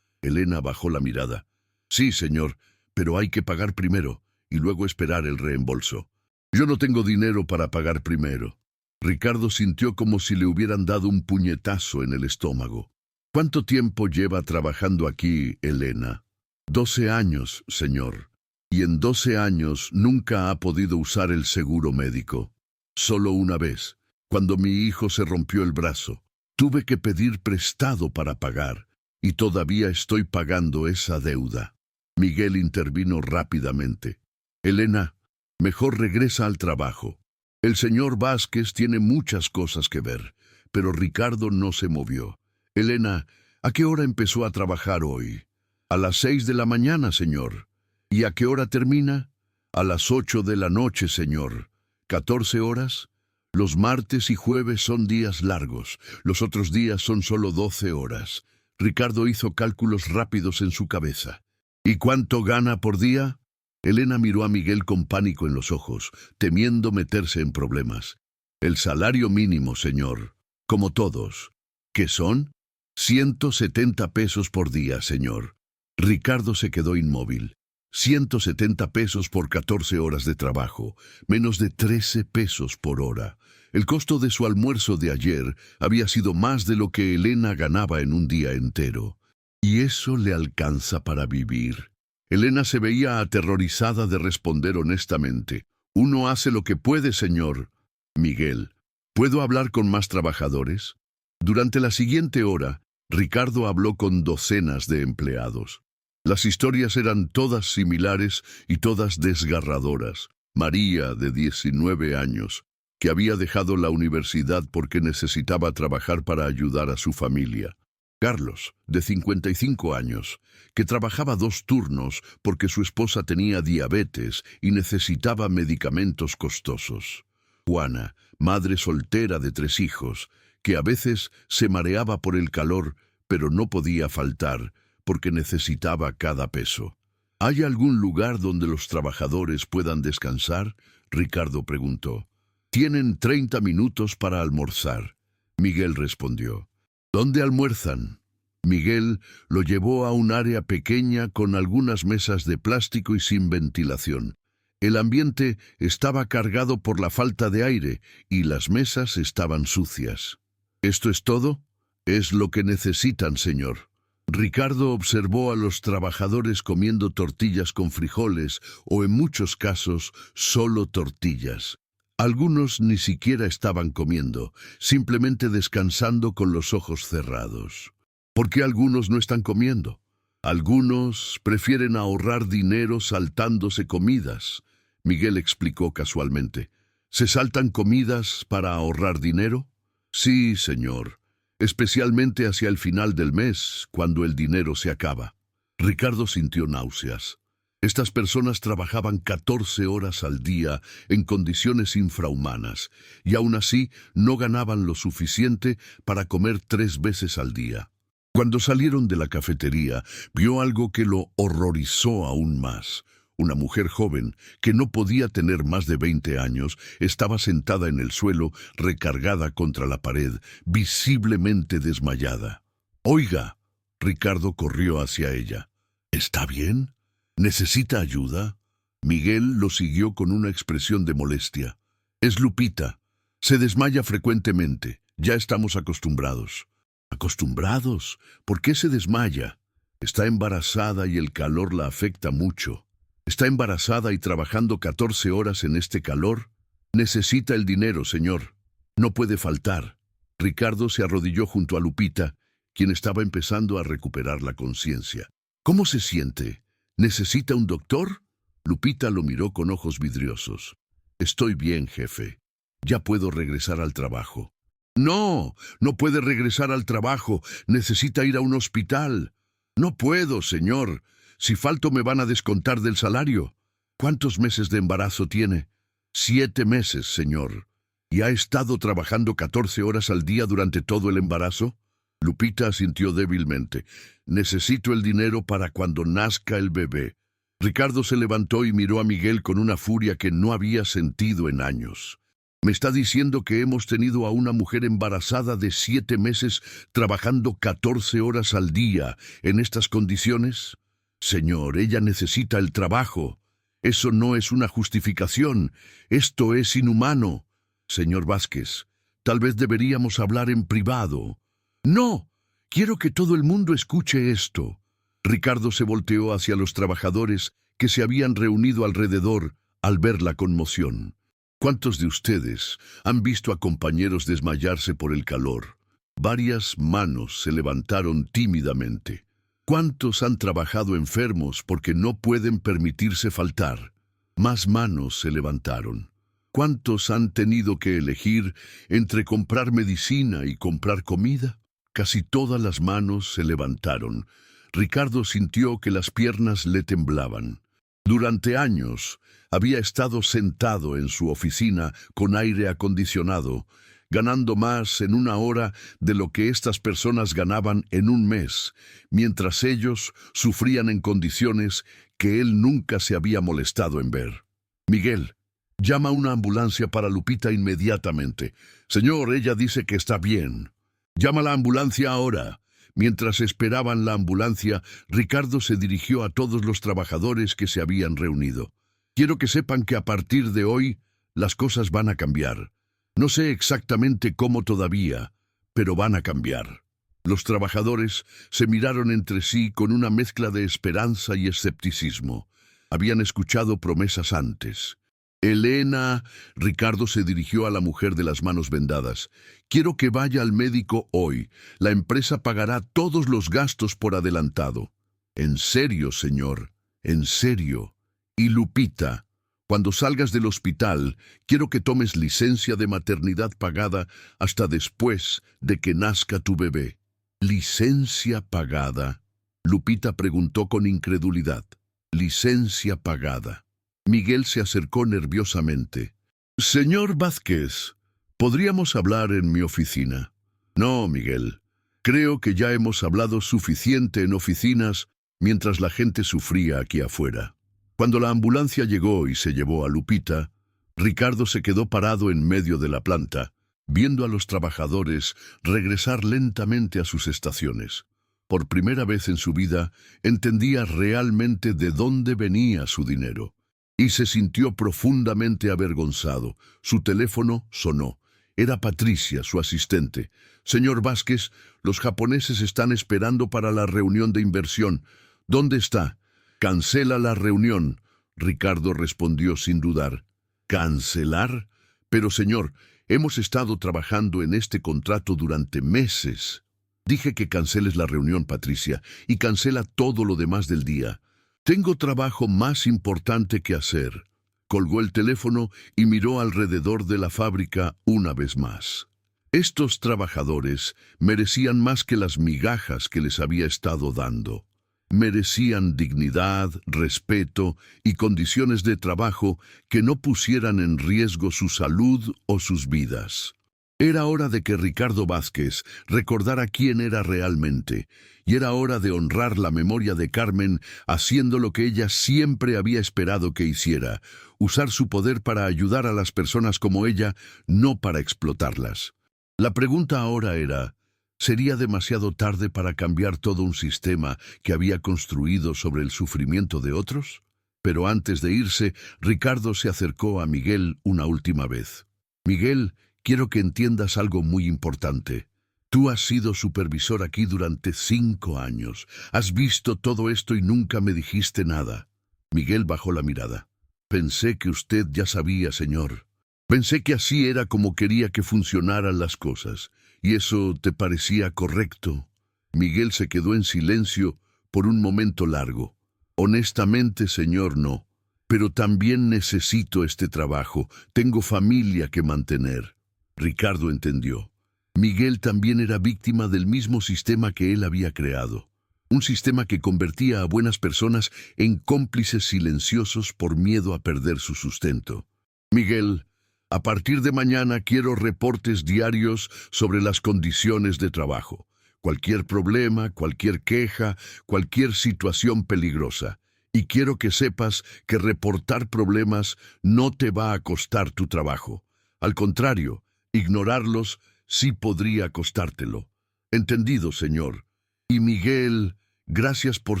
Elena bajó la mirada. «Sí, señor, pero hay que pagar primero y luego esperar el reembolso». «Yo no tengo dinero para pagar primero». Ricardo sintió como si le hubieran dado un puñetazo en el estómago. «¿Cuánto tiempo lleva trabajando aquí, Elena?» 12 años, señor. Y en 12 años nunca ha podido usar el seguro médico. Solo una vez, cuando mi hijo se rompió el brazo. Tuve que pedir prestado para pagar, y todavía estoy pagando esa deuda». Miguel intervino rápidamente. «Elena, mejor regresa al trabajo. El señor Vázquez tiene muchas cosas que ver». Pero Ricardo no se movió. «Elena, ¿a qué hora empezó a trabajar hoy?» «A las 6 de la mañana, señor». «¿Y a qué hora termina?» «A las 8 de la noche, señor». «¿14 horas?» «Los martes y jueves son días largos. Los otros días son solo 12 horas». Ricardo hizo cálculos rápidos en su cabeza. «¿Y cuánto gana por día?» Elena miró a Miguel con pánico en los ojos, temiendo meterse en problemas. El salario mínimo, señor, como todos. ¿Qué son? 170 pesos por día, señor. Ricardo se quedó inmóvil. 170 pesos por 14 horas de trabajo, menos de 13 pesos por hora. El costo de su almuerzo de ayer había sido más de lo que Elena ganaba en un día entero. ¿Y eso le alcanza para vivir? Elena se veía aterrorizada de responder honestamente. Uno hace lo que puede, señor. Miguel, ¿puedo hablar con más trabajadores? Durante la siguiente hora, Ricardo habló con docenas de empleados. Las historias eran todas similares y todas desgarradoras. María, de 19 años, que había dejado la universidad porque necesitaba trabajar para ayudar a su familia. Carlos, de 55 años, que trabajaba 2 turnos porque su esposa tenía diabetes y necesitaba medicamentos costosos. Juana, madre soltera de 3 hijos, que a veces se mareaba por el calor, pero no podía faltar, porque necesitaba cada peso. ¿Hay algún lugar donde los trabajadores puedan descansar? Ricardo preguntó. Tienen 30 minutos para almorzar. Miguel respondió. ¿Dónde almuerzan? Miguel lo llevó a un área pequeña con algunas mesas de plástico y sin ventilación. El ambiente estaba cargado por la falta de aire y las mesas estaban sucias. ¿Esto es todo? Es lo que necesitan, señor. Ricardo observó a los trabajadores comiendo tortillas con frijoles o, en muchos casos, solo tortillas. Algunos ni siquiera estaban comiendo, simplemente descansando con los ojos cerrados. ¿Por qué algunos no están comiendo? Algunos prefieren ahorrar dinero saltándose comidas. Miguel explicó casualmente. ¿Se saltan comidas para ahorrar dinero? Sí, señor. Especialmente hacia el final del mes, cuando el dinero se acaba. Ricardo sintió náuseas. Estas personas trabajaban 14 horas al día en condiciones infrahumanas, y aún así no ganaban lo suficiente para comer 3 veces al día. Cuando salieron de la cafetería, vio algo que lo horrorizó aún más. Una mujer joven, que no podía tener más de 20 años, estaba sentada en el suelo, recargada contra la pared, visiblemente desmayada. «Oiga», Ricardo corrió hacia ella. «¿Está bien? ¿Necesita ayuda?» Miguel lo siguió con una expresión de molestia. «Es Lupita. Se desmaya frecuentemente. Ya estamos acostumbrados». «¿Acostumbrados? ¿Por qué se desmaya?» «Está embarazada y el calor la afecta mucho». ¿Está embarazada y trabajando 14 horas en este calor? Necesita el dinero, señor. No puede faltar. Ricardo se arrodilló junto a Lupita, quien estaba empezando a recuperar la conciencia. ¿Cómo se siente? ¿Necesita un doctor? Lupita lo miró con ojos vidriosos. Estoy bien, jefe. Ya puedo regresar al trabajo. No, no puede regresar al trabajo. Necesita ir a un hospital. No puedo, señor. Si falto me van a descontar del salario. ¿Cuántos meses de embarazo tiene? 7 meses, señor. ¿Y ha estado trabajando 14 horas al día durante todo el embarazo? Lupita asintió débilmente. Necesito el dinero para cuando nazca el bebé. Ricardo se levantó y miró a Miguel con una furia que no había sentido en años. ¿Me está diciendo que hemos tenido a una mujer embarazada de 7 meses trabajando 14 horas al día en estas condiciones? Señor, ella necesita el trabajo. Eso no es una justificación. Esto es inhumano. Señor Vázquez, tal vez deberíamos hablar en privado. No, quiero que todo el mundo escuche esto. Ricardo se volteó hacia los trabajadores que se habían reunido alrededor al ver la conmoción. ¿Cuántos de ustedes han visto a compañeros desmayarse por el calor? Varias manos se levantaron tímidamente. ¿Cuántos han trabajado enfermos porque no pueden permitirse faltar? Más manos se levantaron. ¿Cuántos han tenido que elegir entre comprar medicina y comprar comida? Casi todas las manos se levantaron. Ricardo sintió que las piernas le temblaban. Durante años había estado sentado en su oficina con aire acondicionado, ganando más en una hora de lo que estas personas ganaban en un mes, mientras ellos sufrían en condiciones que él nunca se había molestado en ver. Miguel, llama a una ambulancia para Lupita inmediatamente. Señor, ella dice que está bien. Llama a la ambulancia ahora. Mientras esperaban la ambulancia, Ricardo se dirigió a todos los trabajadores que se habían reunido. Quiero que sepan que a partir de hoy, las cosas van a cambiar. No sé exactamente cómo todavía, pero van a cambiar. Los trabajadores se miraron entre sí con una mezcla de esperanza y escepticismo. Habían escuchado promesas antes. Elena, Ricardo se dirigió a la mujer de las manos vendadas. Quiero que vaya al médico hoy. La empresa pagará todos los gastos por adelantado. En serio, señor, en serio. Y Lupita, cuando salgas del hospital, quiero que tomes licencia de maternidad pagada hasta después de que nazca tu bebé. ¿Licencia pagada? Lupita preguntó con incredulidad. Licencia pagada. Miguel se acercó nerviosamente. Señor Vázquez, ¿podríamos hablar en mi oficina? No, Miguel. Creo que ya hemos hablado suficiente en oficinas mientras la gente sufría aquí afuera. Cuando la ambulancia llegó y se llevó a Lupita, Ricardo se quedó parado en medio de la planta, viendo a los trabajadores regresar lentamente a sus estaciones. Por primera vez en su vida, entendía realmente de dónde venía su dinero. Y se sintió profundamente avergonzado. Su teléfono sonó. Era Patricia, su asistente. Señor Vázquez, los japoneses están esperando para la reunión de inversión. ¿Dónde está? Cancela la reunión. Ricardo respondió sin dudar. ¿Cancelar? Pero señor, hemos estado trabajando en este contrato durante meses. Dije que canceles la reunión, Patricia, y cancela todo lo demás del día. Tengo trabajo más importante que hacer. Colgó el teléfono y miró alrededor de la fábrica una vez más. Estos trabajadores merecían más que las migajas que les había estado dando. Merecían dignidad, respeto y condiciones de trabajo que no pusieran en riesgo su salud o sus vidas. Era hora de que Ricardo Vázquez recordara quién era realmente, y era hora de honrar la memoria de Carmen haciendo lo que ella siempre había esperado que hiciera, usar su poder para ayudar a las personas como ella, no para explotarlas. La pregunta ahora era, ¿sería demasiado tarde para cambiar todo un sistema que había construido sobre el sufrimiento de otros? Pero antes de irse, Ricardo se acercó a Miguel una última vez. Miguel, quiero que entiendas algo muy importante. Tú has sido supervisor aquí durante 5 años. Has visto todo esto y nunca me dijiste nada. Miguel bajó la mirada. Pensé que usted ya sabía, señor. Pensé que así era como quería que funcionaran las cosas. ¿Y eso te parecía correcto? Miguel se quedó en silencio por un momento largo. Honestamente, señor, no. Pero también necesito este trabajo. Tengo familia que mantener. Ricardo entendió. Miguel también era víctima del mismo sistema que él había creado. Un sistema que convertía a buenas personas en cómplices silenciosos por miedo a perder su sustento. Miguel, a partir de mañana quiero reportes diarios sobre las condiciones de trabajo. Cualquier problema, cualquier queja, cualquier situación peligrosa. Y quiero que sepas que reportar problemas no te va a costar tu trabajo. Al contrario, ignorarlos sí podría costártelo. Entendido, señor. Y Miguel, gracias por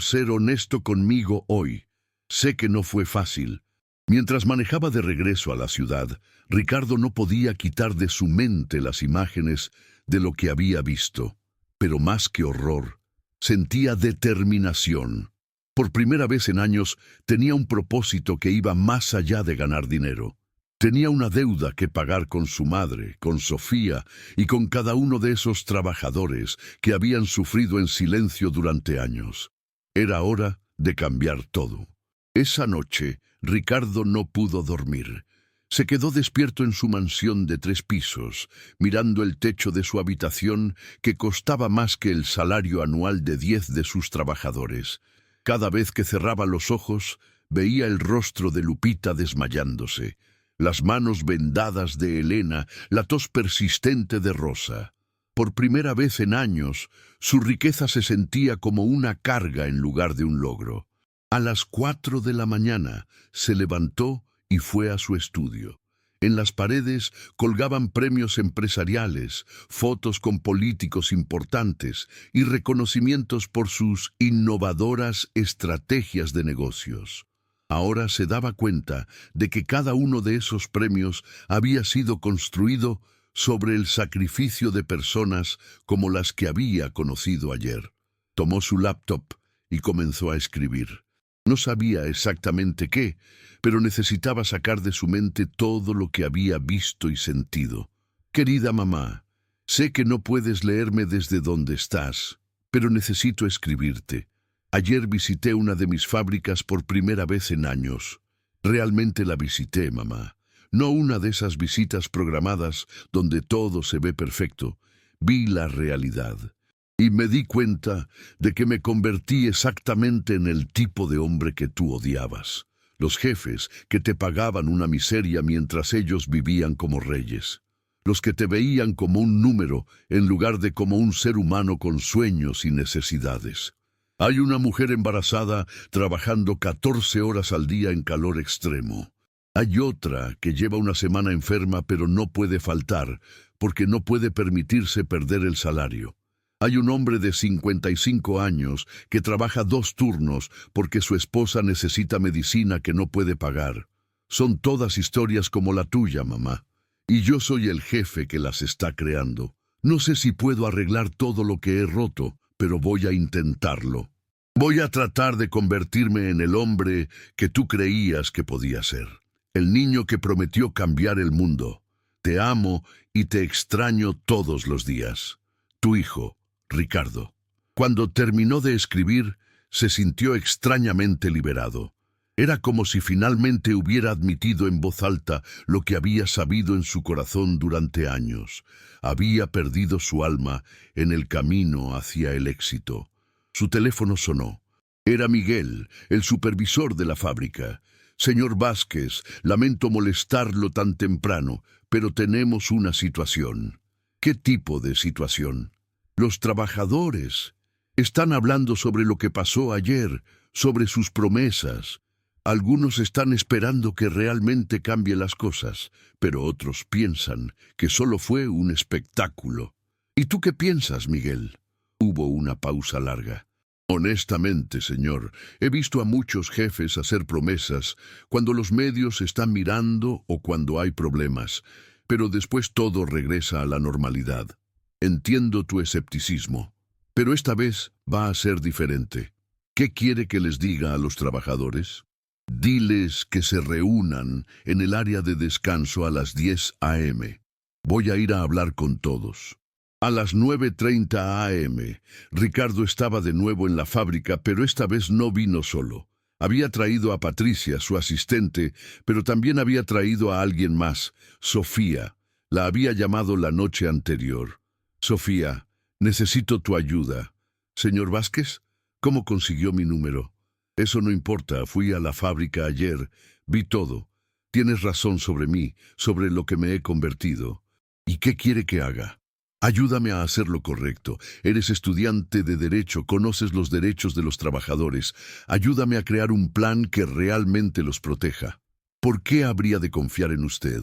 ser honesto conmigo hoy. Sé que no fue fácil. Mientras manejaba de regreso a la ciudad, Ricardo no podía quitar de su mente las imágenes de lo que había visto. Pero más que horror, sentía determinación. Por primera vez en años, tenía un propósito que iba más allá de ganar dinero. Tenía una deuda que pagar con su madre, con Sofía y con cada uno de esos trabajadores que habían sufrido en silencio durante años. Era hora de cambiar todo. Esa noche, Ricardo no pudo dormir. Se quedó despierto en su mansión de 3 pisos, mirando el techo de su habitación que costaba más que el salario anual de 10 de sus trabajadores. Cada vez que cerraba los ojos, veía el rostro de Lupita desmayándose. Las manos vendadas de Elena, la tos persistente de Rosa. Por primera vez en años, su riqueza se sentía como una carga en lugar de un logro. A las 4 de la mañana se levantó y fue a su estudio. En las paredes colgaban premios empresariales, fotos con políticos importantes y reconocimientos por sus innovadoras estrategias de negocios. Ahora se daba cuenta de que cada uno de esos premios había sido construido sobre el sacrificio de personas como las que había conocido ayer. Tomó su laptop y comenzó a escribir. No sabía exactamente qué, pero necesitaba sacar de su mente todo lo que había visto y sentido. Querida mamá, sé que no puedes leerme desde donde estás, pero necesito escribirte. Ayer visité una de mis fábricas por primera vez en años. Realmente la visité, mamá. No una de esas visitas programadas donde todo se ve perfecto. Vi la realidad. Y me di cuenta de que me convertí exactamente en el tipo de hombre que tú odiabas. Los jefes que te pagaban una miseria mientras ellos vivían como reyes. Los que te veían como un número en lugar de como un ser humano con sueños y necesidades. Hay una mujer embarazada trabajando 14 horas al día en calor extremo. Hay otra que lleva una semana enferma pero no puede faltar porque no puede permitirse perder el salario. Hay un hombre de 55 años que trabaja 2 turnos porque su esposa necesita medicina que no puede pagar. Son todas historias como la tuya, mamá. Y yo soy el jefe que las está creando. No sé si puedo arreglar todo lo que he roto, pero voy a intentarlo. Voy a tratar de convertirme en el hombre que tú creías que podía ser. El niño que prometió cambiar el mundo. Te amo y te extraño todos los días. Tu hijo, Ricardo. Cuando terminó de escribir, se sintió extrañamente liberado. Era como si finalmente hubiera admitido en voz alta lo que había sabido en su corazón durante años. Había perdido su alma en el camino hacia el éxito. Su teléfono sonó. Era Miguel, el supervisor de la fábrica. Señor Vázquez, lamento molestarlo tan temprano, pero tenemos una situación. ¿Qué tipo de situación? Los trabajadores están hablando sobre lo que pasó ayer, sobre sus promesas. Algunos están esperando que realmente cambie las cosas, pero otros piensan que solo fue un espectáculo. ¿Y tú qué piensas, Miguel? Hubo una pausa larga. Honestamente, señor, he visto a muchos jefes hacer promesas cuando los medios están mirando o cuando hay problemas, pero después todo regresa a la normalidad. Entiendo tu escepticismo, pero esta vez va a ser diferente. ¿Qué quiere que les diga a los trabajadores? Diles que se reúnan en el área de descanso a las 10 a.m. Voy a ir a hablar con todos. A las 9:30 a.m., Ricardo estaba de nuevo en la fábrica, pero esta vez no vino solo. Había traído a Patricia, su asistente, pero también había traído a alguien más, Sofía. La había llamado la noche anterior. Sofía, necesito tu ayuda. Señor Vázquez, ¿cómo consiguió mi número? Eso no importa, fui a la fábrica ayer, vi todo. Tienes razón sobre mí, sobre lo que me he convertido. ¿Y qué quiere que haga? Ayúdame a hacer lo correcto. Eres estudiante de Derecho, conoces los derechos de los trabajadores. Ayúdame a crear un plan que realmente los proteja. ¿Por qué habría de confiar en usted?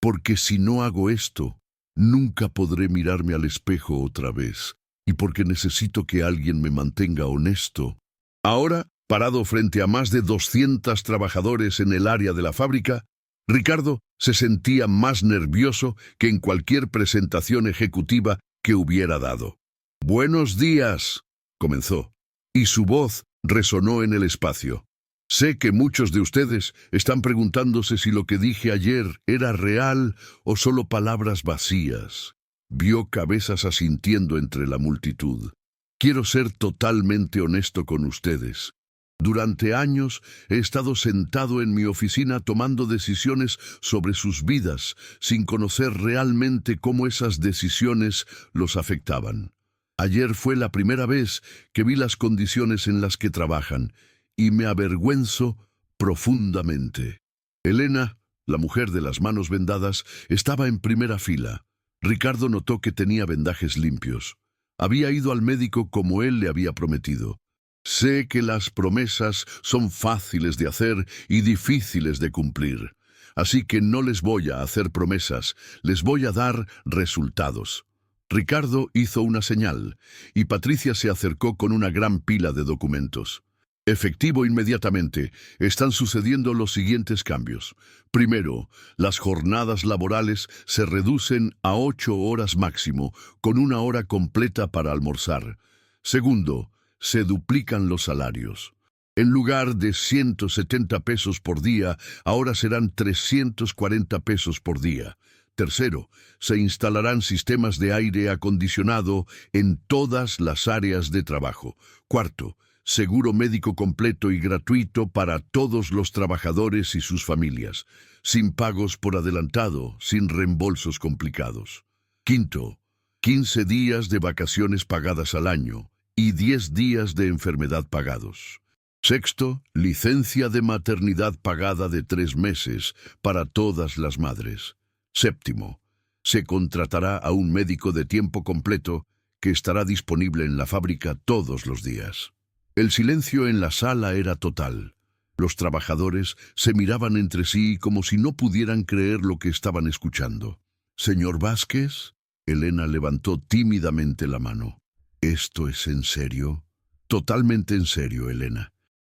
Porque si no hago esto, nunca podré mirarme al espejo otra vez. Y porque necesito que alguien me mantenga honesto. Ahora, parado frente a más de 200 trabajadores en el área de la fábrica, Ricardo se sentía más nervioso que en cualquier presentación ejecutiva que hubiera dado. «Buenos días», comenzó, y su voz resonó en el espacio. «Sé que muchos de ustedes están preguntándose si lo que dije ayer era real o solo palabras vacías». Vio cabezas asintiendo entre la multitud. «Quiero ser totalmente honesto con ustedes. Durante años he estado sentado en mi oficina tomando decisiones sobre sus vidas, sin conocer realmente cómo esas decisiones los afectaban. Ayer fue la primera vez que vi las condiciones en las que trabajan, y me avergüenzo profundamente». Elena, la mujer de las manos vendadas, estaba en primera fila. Ricardo notó que tenía vendajes limpios. Había ido al médico como él le había prometido. Sé que las promesas son fáciles de hacer y difíciles de cumplir. Así que no les voy a hacer promesas, les voy a dar resultados. Ricardo hizo una señal, y Patricia se acercó con una gran pila de documentos. Efectivo inmediatamente, están sucediendo los siguientes cambios. Primero, las jornadas laborales se reducen a 8 horas máximo, con 1 hora completa para almorzar. Segundo, se duplican los salarios. En lugar de 170 pesos por día, ahora serán 340 pesos por día. Tercero, se instalarán sistemas de aire acondicionado en todas las áreas de trabajo. Cuarto, seguro médico completo y gratuito para todos los trabajadores y sus familias, sin pagos por adelantado, sin reembolsos complicados. Quinto, 15 días de vacaciones pagadas al año y 10 días de enfermedad pagados. Sexto, licencia de maternidad pagada de 3 meses para todas las madres. Séptimo, se contratará a un médico de tiempo completo que estará disponible en la fábrica todos los días. El silencio en la sala era total. Los trabajadores se miraban entre sí como si no pudieran creer lo que estaban escuchando. «Señor Vázquez», Elena levantó tímidamente la mano. «¿Esto es en serio?» «Totalmente en serio, Elena».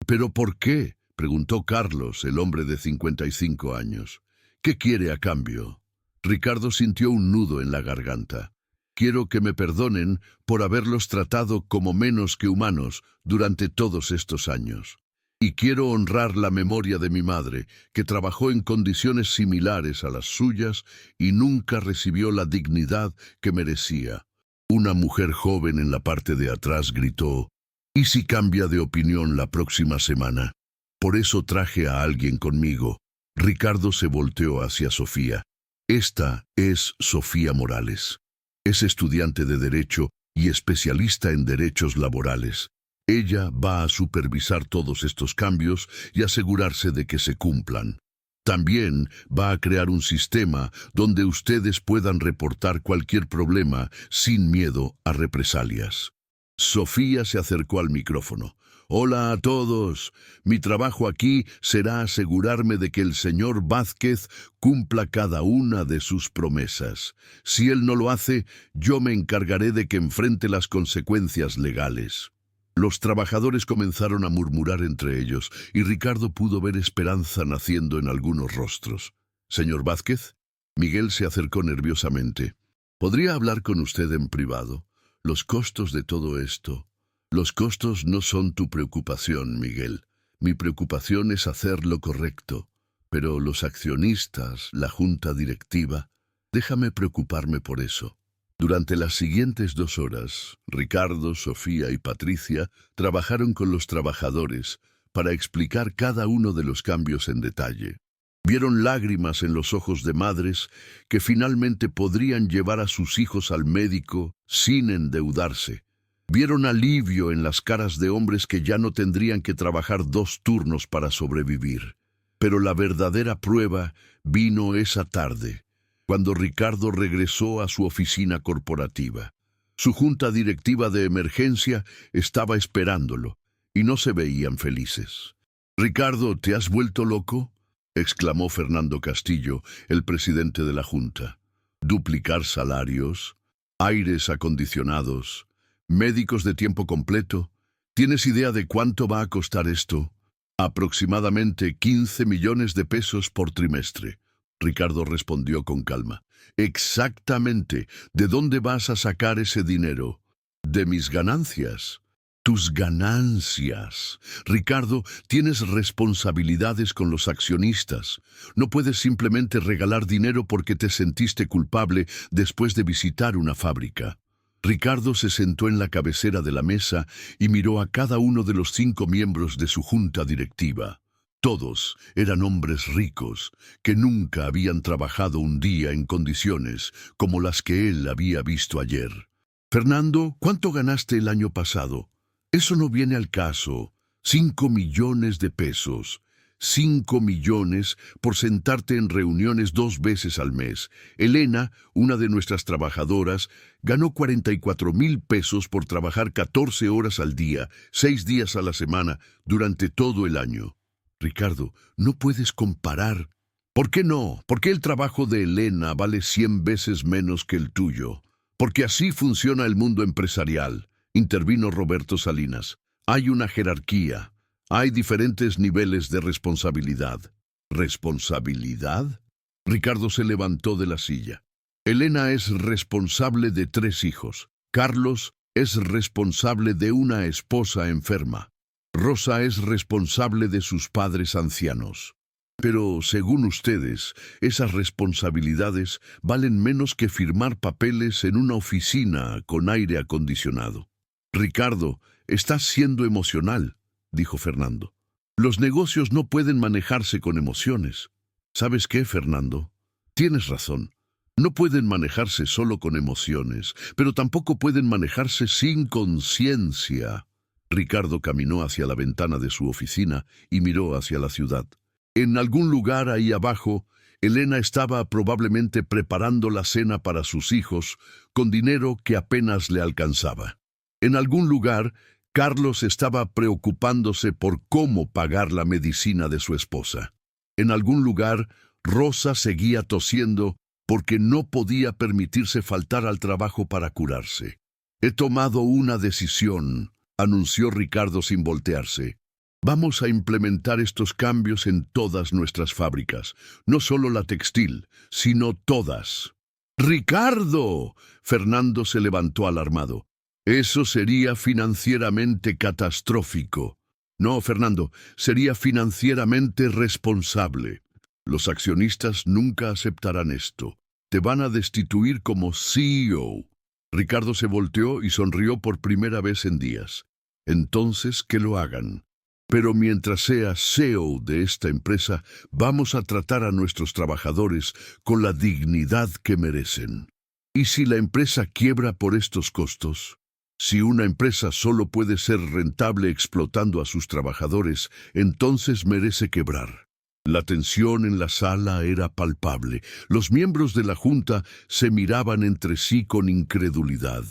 «¿Pero por qué?», preguntó Carlos, el hombre de 55 años. «¿Qué quiere a cambio?» Ricardo sintió un nudo en la garganta. «Quiero que me perdonen por haberlos tratado como menos que humanos durante todos estos años. Y quiero honrar la memoria de mi madre, que trabajó en condiciones similares a las suyas y nunca recibió la dignidad que merecía». Una mujer joven en la parte de atrás gritó: «¿Y si cambia de opinión la próxima semana? Por eso traje a alguien conmigo». Ricardo se volteó hacia Sofía. «Esta es Sofía Morales. Es estudiante de Derecho y especialista en derechos laborales. Ella va a supervisar todos estos cambios y asegurarse de que se cumplan. También va a crear un sistema donde ustedes puedan reportar cualquier problema sin miedo a represalias». Sofía se acercó al micrófono. «Hola a todos. Mi trabajo aquí será asegurarme de que el señor Vázquez cumpla cada una de sus promesas. Si él no lo hace, yo me encargaré de que enfrente las consecuencias legales». Los trabajadores comenzaron a murmurar entre ellos, y Ricardo pudo ver esperanza naciendo en algunos rostros. «Señor Vázquez», Miguel se acercó nerviosamente. «¿Podría hablar con usted en privado? Los costos de todo esto». «Los costos no son tu preocupación, Miguel. Mi preocupación es hacer lo correcto. Pero los accionistas, la junta directiva, déjame preocuparme por eso». Durante las siguientes 2 horas, Ricardo, Sofía y Patricia trabajaron con los trabajadores para explicar cada uno de los cambios en detalle. Vieron lágrimas en los ojos de madres que finalmente podrían llevar a sus hijos al médico sin endeudarse. Vieron alivio en las caras de hombres que ya no tendrían que trabajar 2 turnos para sobrevivir. Pero la verdadera prueba vino esa tarde, cuando Ricardo regresó a su oficina corporativa. Su junta directiva de emergencia estaba esperándolo, y no se veían felices. «Ricardo, ¿te has vuelto loco?», exclamó Fernando Castillo, el presidente de la junta. «Duplicar salarios, aires acondicionados, médicos de tiempo completo. ¿Tienes idea de cuánto va a costar esto?» «Aproximadamente 15 millones de pesos por trimestre». Ricardo respondió con calma. «Exactamente. ¿De dónde vas a sacar ese dinero?» «De mis ganancias». «Tus ganancias. Ricardo, tienes responsabilidades con los accionistas. No puedes simplemente regalar dinero porque te sentiste culpable después de visitar una fábrica». Ricardo se sentó en la cabecera de la mesa y miró a cada uno de los 5 miembros de su junta directiva. Todos eran hombres ricos que nunca habían trabajado un día en condiciones como las que él había visto ayer. «Fernando, ¿cuánto ganaste el año pasado?» «Eso no viene al caso. 5 millones de pesos. 5 millones por sentarte en reuniones 2 veces al mes. Elena, una de nuestras trabajadoras, ganó 44,000 pesos por trabajar 14 horas al día, 6 días a la semana, durante todo el año. Ricardo, no puedes comparar. ¿Por qué no? ¿Por qué el trabajo de Elena vale 100 veces menos que el tuyo? Porque así funciona el mundo empresarial, intervino Roberto Salinas. Hay una jerarquía. Hay diferentes niveles de responsabilidad. ¿Responsabilidad? Ricardo se levantó de la silla. Elena es responsable de 3 hijos. Carlos es responsable de una esposa enferma. Rosa es responsable de sus padres ancianos. Pero, según ustedes, esas responsabilidades valen menos que firmar papeles en una oficina con aire acondicionado. Ricardo, estás siendo emocional, dijo Fernando. Los negocios no pueden manejarse con emociones. ¿Sabes qué, Fernando? Tienes razón. No pueden manejarse solo con emociones, pero tampoco pueden manejarse sin conciencia. Ricardo caminó hacia la ventana de su oficina y miró hacia la ciudad. En algún lugar ahí abajo, Elena estaba probablemente preparando la cena para sus hijos con dinero que apenas le alcanzaba. En algún lugar, Carlos estaba preocupándose por cómo pagar la medicina de su esposa. En algún lugar, Rosa seguía tosiendo porque no podía permitirse faltar al trabajo para curarse. He tomado una decisión, anunció Ricardo sin voltearse. Vamos a implementar estos cambios en todas nuestras fábricas, no solo la textil, sino todas. ¡Ricardo! Fernando se levantó alarmado. Eso sería financieramente catastrófico. No, Fernando, sería financieramente responsable. Los accionistas nunca aceptarán esto. Te van a destituir como CEO. Ricardo se volteó y sonrió por primera vez en días. Entonces, que lo hagan. Pero mientras sea CEO de esta empresa, vamos a tratar a nuestros trabajadores con la dignidad que merecen. ¿Y si la empresa quiebra por estos costos? Si una empresa solo puede ser rentable explotando a sus trabajadores, entonces merece quebrar. La tensión en la sala era palpable. Los miembros de la junta se miraban entre sí con incredulidad.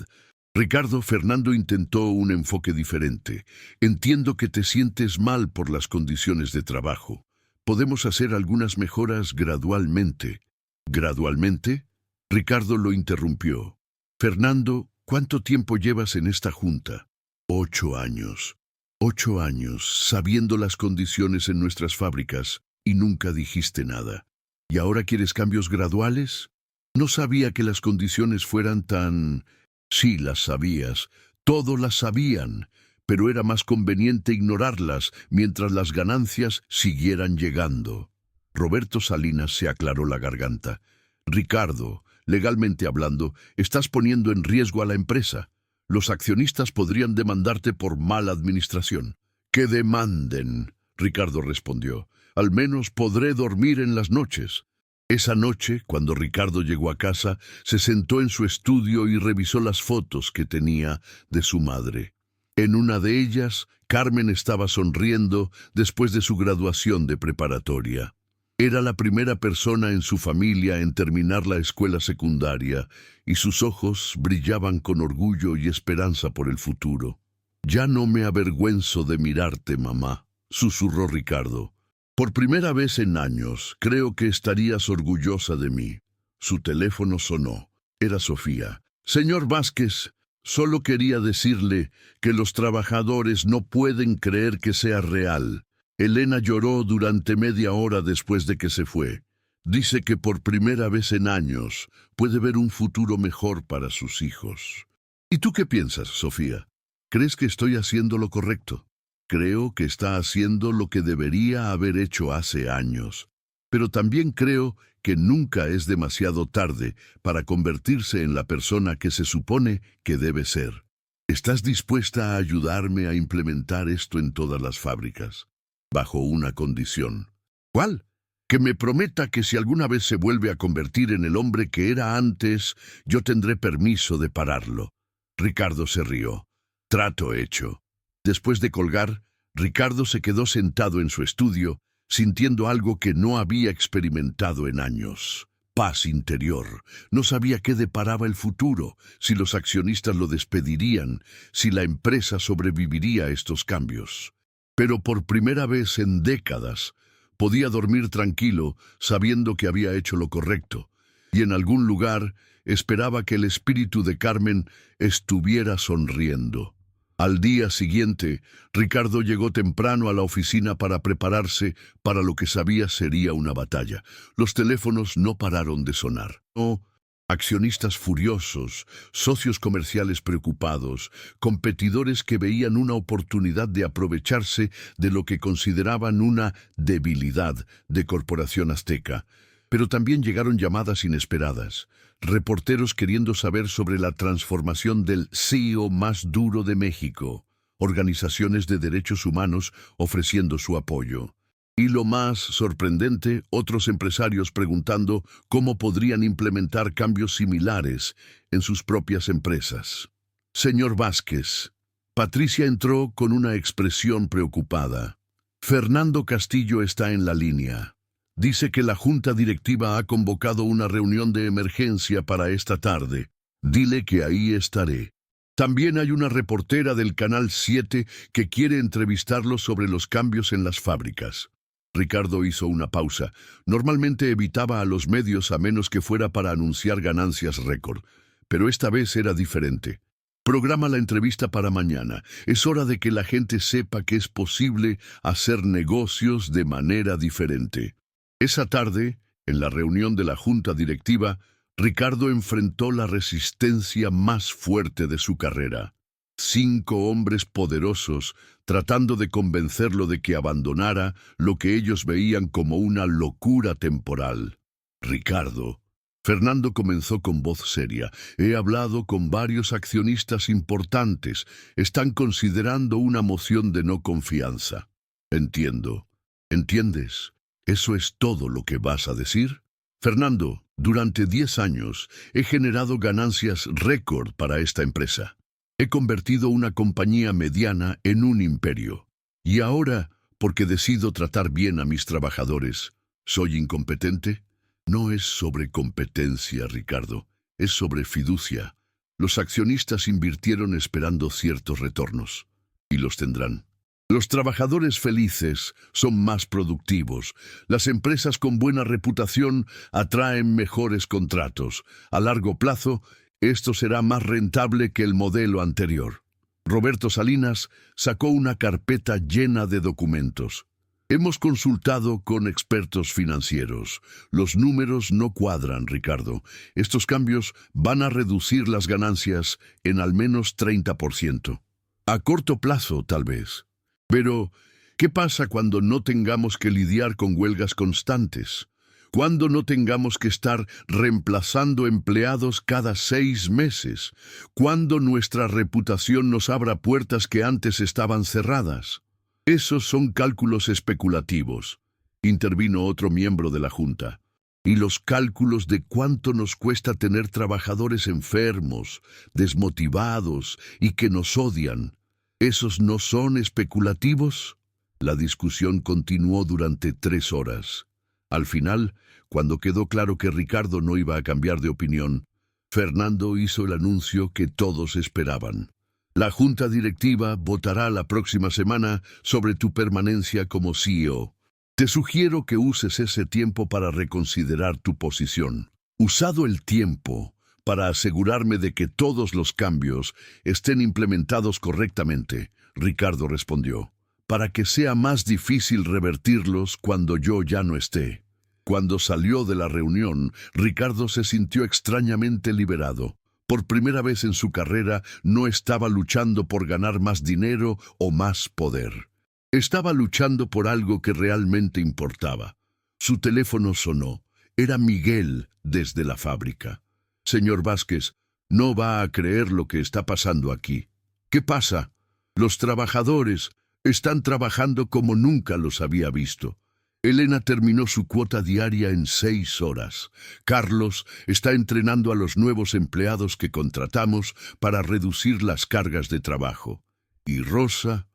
Ricardo, Fernando intentó un enfoque diferente. Entiendo que te sientes mal por las condiciones de trabajo. Podemos hacer algunas mejoras gradualmente. ¿Gradualmente? Ricardo lo interrumpió. Fernando, ¿cuánto tiempo llevas en esta junta? 8 años. 8 años, sabiendo las condiciones en nuestras fábricas, y nunca dijiste nada. ¿Y ahora quieres cambios graduales? No sabía que las condiciones fueran tan... Sí, las sabías, todos las sabían, pero era más conveniente ignorarlas mientras las ganancias siguieran llegando. Roberto Salinas se aclaró la garganta. Ricardo, legalmente hablando, estás poniendo en riesgo a la empresa. Los accionistas podrían demandarte por mala administración. Que demanden, Ricardo respondió. Al menos podré dormir en las noches. Esa noche, cuando Ricardo llegó a casa, se sentó en su estudio y revisó las fotos que tenía de su madre. En una de ellas, Carmen estaba sonriendo después de su graduación de preparatoria. Era la primera persona en su familia en terminar la escuela secundaria, y sus ojos brillaban con orgullo y esperanza por el futuro. «Ya no me avergüenzo de mirarte, mamá», susurró Ricardo. «Por primera vez en años, creo que estarías orgullosa de mí». Su teléfono sonó. Era Sofía. «Señor Vázquez, solo quería decirle que los trabajadores no pueden creer que sea real. Elena lloró durante media hora después de que se fue. Dice que por primera vez en años puede ver un futuro mejor para sus hijos». ¿Y tú qué piensas, Sofía? ¿Crees que estoy haciendo lo correcto? Creo que está haciendo lo que debería haber hecho hace años. Pero también creo que nunca es demasiado tarde para convertirse en la persona que se supone que debe ser. ¿Estás dispuesta a ayudarme a implementar esto en todas las fábricas? Bajo una condición. ¿Cuál? Que me prometa que si alguna vez se vuelve a convertir en el hombre que era antes, yo tendré permiso de pararlo. Ricardo se rió. Trato hecho. Después de colgar, Ricardo se quedó sentado en su estudio, sintiendo algo que no había experimentado en años. Paz interior. No sabía qué deparaba el futuro, si los accionistas lo despedirían, si la empresa sobreviviría a estos cambios. Pero por primera vez en décadas, podía dormir tranquilo sabiendo que había hecho lo correcto, y en algún lugar esperaba que el espíritu de Carmen estuviera sonriendo. Al día siguiente, Ricardo llegó temprano a la oficina para prepararse para lo que sabía sería una batalla. Los teléfonos no pararon de sonar. No, accionistas furiosos, socios comerciales preocupados, competidores que veían una oportunidad de aprovecharse de lo que consideraban una debilidad de Corporación Azteca. Pero también llegaron llamadas inesperadas, reporteros queriendo saber sobre la transformación del CEO más duro de México, organizaciones de derechos humanos ofreciendo su apoyo. Y lo más sorprendente, otros empresarios preguntando cómo podrían implementar cambios similares en sus propias empresas. Señor Vázquez, Patricia entró con una expresión preocupada. Fernando Castillo está en la línea. Dice que la junta directiva ha convocado una reunión de emergencia para esta tarde. Dile que ahí estaré. También hay una reportera del Canal 7 que quiere entrevistarlo sobre los cambios en las fábricas. Ricardo hizo una pausa. Normalmente evitaba a los medios a menos que fuera para anunciar ganancias récord, pero esta vez era diferente. Programa la entrevista para mañana. Es hora de que la gente sepa que es posible hacer negocios de manera diferente. Esa tarde, en la reunión de la junta directiva, Ricardo enfrentó la resistencia más fuerte de su carrera. 5 hombres poderosos tratando de convencerlo de que abandonara lo que ellos veían como una locura temporal. Ricardo. Fernando comenzó con voz seria. He hablado con varios accionistas importantes. Están considerando una moción de no confianza. Entiendo. ¿Entiendes? ¿Eso es todo lo que vas a decir? Fernando, durante 10 años he generado ganancias récord para esta empresa. He convertido una compañía mediana en un imperio. Y ahora, porque decido tratar bien a mis trabajadores, ¿soy incompetente? No es sobre competencia, Ricardo. Es sobre fiducia. Los accionistas invirtieron esperando ciertos retornos. Y los tendrán. Los trabajadores felices son más productivos. Las empresas con buena reputación atraen mejores contratos. A largo plazo, esto será más rentable que el modelo anterior. Roberto Salinas sacó una carpeta llena de documentos. Hemos consultado con expertos financieros. Los números no cuadran, Ricardo. Estos cambios van a reducir las ganancias en al menos 30%. A corto plazo, tal vez. Pero, ¿qué pasa cuando no tengamos que lidiar con huelgas constantes? ¿Cuándo no tengamos que estar reemplazando empleados cada 6 meses? ¿Cuándo nuestra reputación nos abra puertas que antes estaban cerradas? Esos son cálculos especulativos, intervino otro miembro de la Junta. Y los cálculos de cuánto nos cuesta tener trabajadores enfermos, desmotivados y que nos odian. ¿Esos no son especulativos? La discusión continuó durante 3 horas. Al final, cuando quedó claro que Ricardo no iba a cambiar de opinión, Fernando hizo el anuncio que todos esperaban. La junta directiva votará la próxima semana sobre tu permanencia como CEO. Te sugiero que uses ese tiempo para reconsiderar tu posición. Usado el tiempo para asegurarme de que todos los cambios estén implementados correctamente, Ricardo respondió, para que sea más difícil revertirlos cuando yo ya no esté. Cuando salió de la reunión, Ricardo se sintió extrañamente liberado. Por primera vez en su carrera no estaba luchando por ganar más dinero o más poder. Estaba luchando por algo que realmente importaba. Su teléfono sonó. Era Miguel desde la fábrica. Señor Vázquez, no va a creer lo que está pasando aquí. ¿Qué pasa? Los trabajadores están trabajando como nunca los había visto. Elena terminó su cuota diaria en 6 horas. Carlos está entrenando a los nuevos empleados que contratamos para reducir las cargas de trabajo. Y Rosa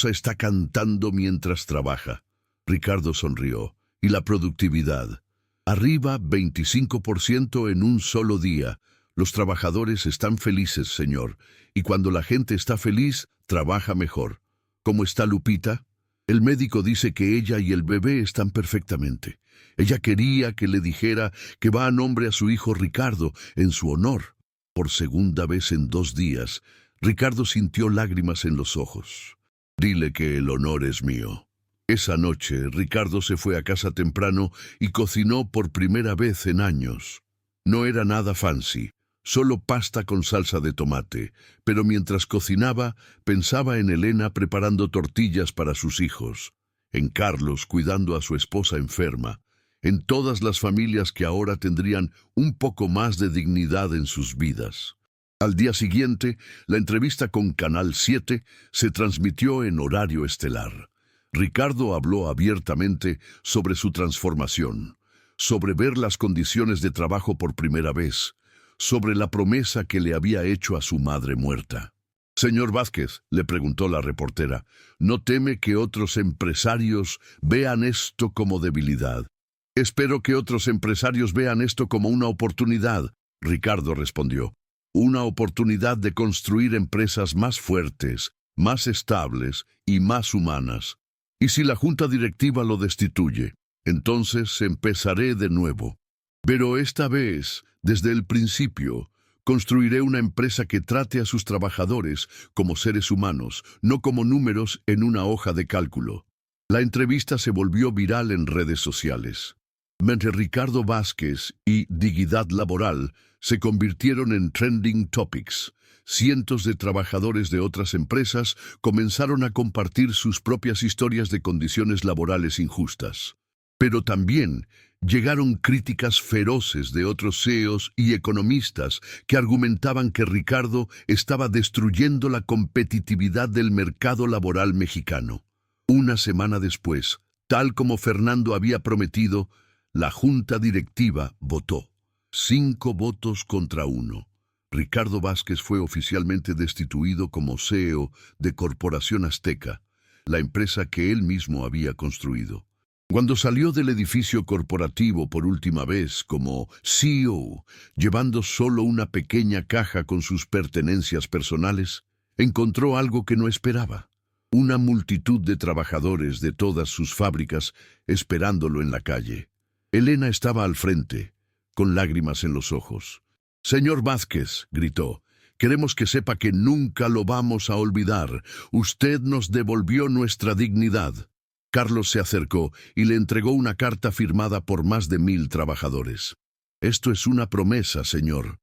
está cantando mientras trabaja. Ricardo sonrió. ¿Y la productividad? Arriba 25% en un solo día. Los trabajadores están felices, señor. Y cuando la gente está feliz, trabaja mejor. ¿Cómo está Lupita? El médico dice que ella y el bebé están perfectamente. Ella quería que le dijera que va a nombre a su hijo Ricardo, en su honor. Por segunda vez en 2 días, Ricardo sintió lágrimas en los ojos. Dile que el honor es mío. Esa noche, Ricardo se fue a casa temprano y cocinó por primera vez en años. No era nada fancy, solo pasta con salsa de tomate, pero mientras cocinaba, pensaba en Elena preparando tortillas para sus hijos, en Carlos cuidando a su esposa enferma, en todas las familias que ahora tendrían un poco más de dignidad en sus vidas. Al día siguiente, la entrevista con Canal 7 se transmitió en horario estelar. Ricardo habló abiertamente sobre su transformación, sobre ver las condiciones de trabajo por primera vez, sobre la promesa que le había hecho a su madre muerta. Señor Vázquez, le preguntó la reportera, ¿no teme que otros empresarios vean esto como debilidad? Espero que otros empresarios vean esto como una oportunidad, Ricardo respondió. Una oportunidad de construir empresas más fuertes, más estables y más humanas. Y si la junta directiva lo destituye, entonces empezaré de nuevo. Pero esta vez, desde el principio, construiré una empresa que trate a sus trabajadores como seres humanos, no como números en una hoja de cálculo. La entrevista se volvió viral en redes sociales. Mientras Ricardo Vázquez y Dignidad Laboral se convirtieron en trending topics, cientos de trabajadores de otras empresas comenzaron a compartir sus propias historias de condiciones laborales injustas. Pero también llegaron críticas feroces de otros CEOs y economistas que argumentaban que Ricardo estaba destruyendo la competitividad del mercado laboral mexicano. Una semana después, tal como Fernando había prometido, la junta directiva votó. 5 votos contra 1. Ricardo Vázquez fue oficialmente destituido como CEO de Corporación Azteca, la empresa que él mismo había construido. Cuando salió del edificio corporativo por última vez como CEO, llevando solo una pequeña caja con sus pertenencias personales, encontró algo que no esperaba. Una multitud de trabajadores de todas sus fábricas esperándolo en la calle. Elena estaba al frente, con lágrimas en los ojos. «Señor Vázquez», gritó, «queremos que sepa que nunca lo vamos a olvidar. Usted nos devolvió nuestra dignidad». Carlos se acercó y le entregó una carta firmada por más de 1000 trabajadores. «Esto es una promesa, señor.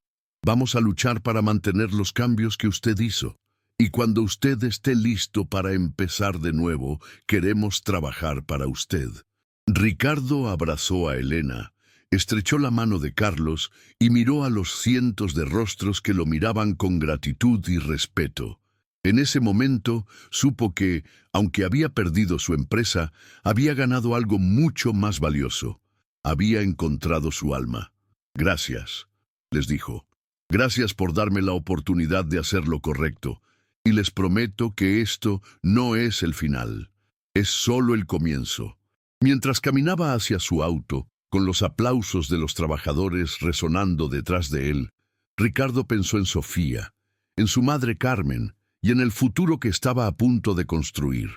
Vamos a luchar para mantener los cambios que usted hizo. Y cuando usted esté listo para empezar de nuevo, queremos trabajar para usted». Ricardo abrazó a Elena, estrechó la mano de Carlos y miró a los cientos de rostros que lo miraban con gratitud y respeto. En ese momento supo que, aunque había perdido su empresa, había ganado algo mucho más valioso. Había encontrado su alma. «Gracias», les dijo. «Gracias por darme la oportunidad de hacer lo correcto. Y les prometo que esto no es el final. Es solo el comienzo». Mientras caminaba hacia su auto, con los aplausos de los trabajadores resonando detrás de él, Ricardo pensó en Sofía, en su madre Carmen y en el futuro que estaba a punto de construir.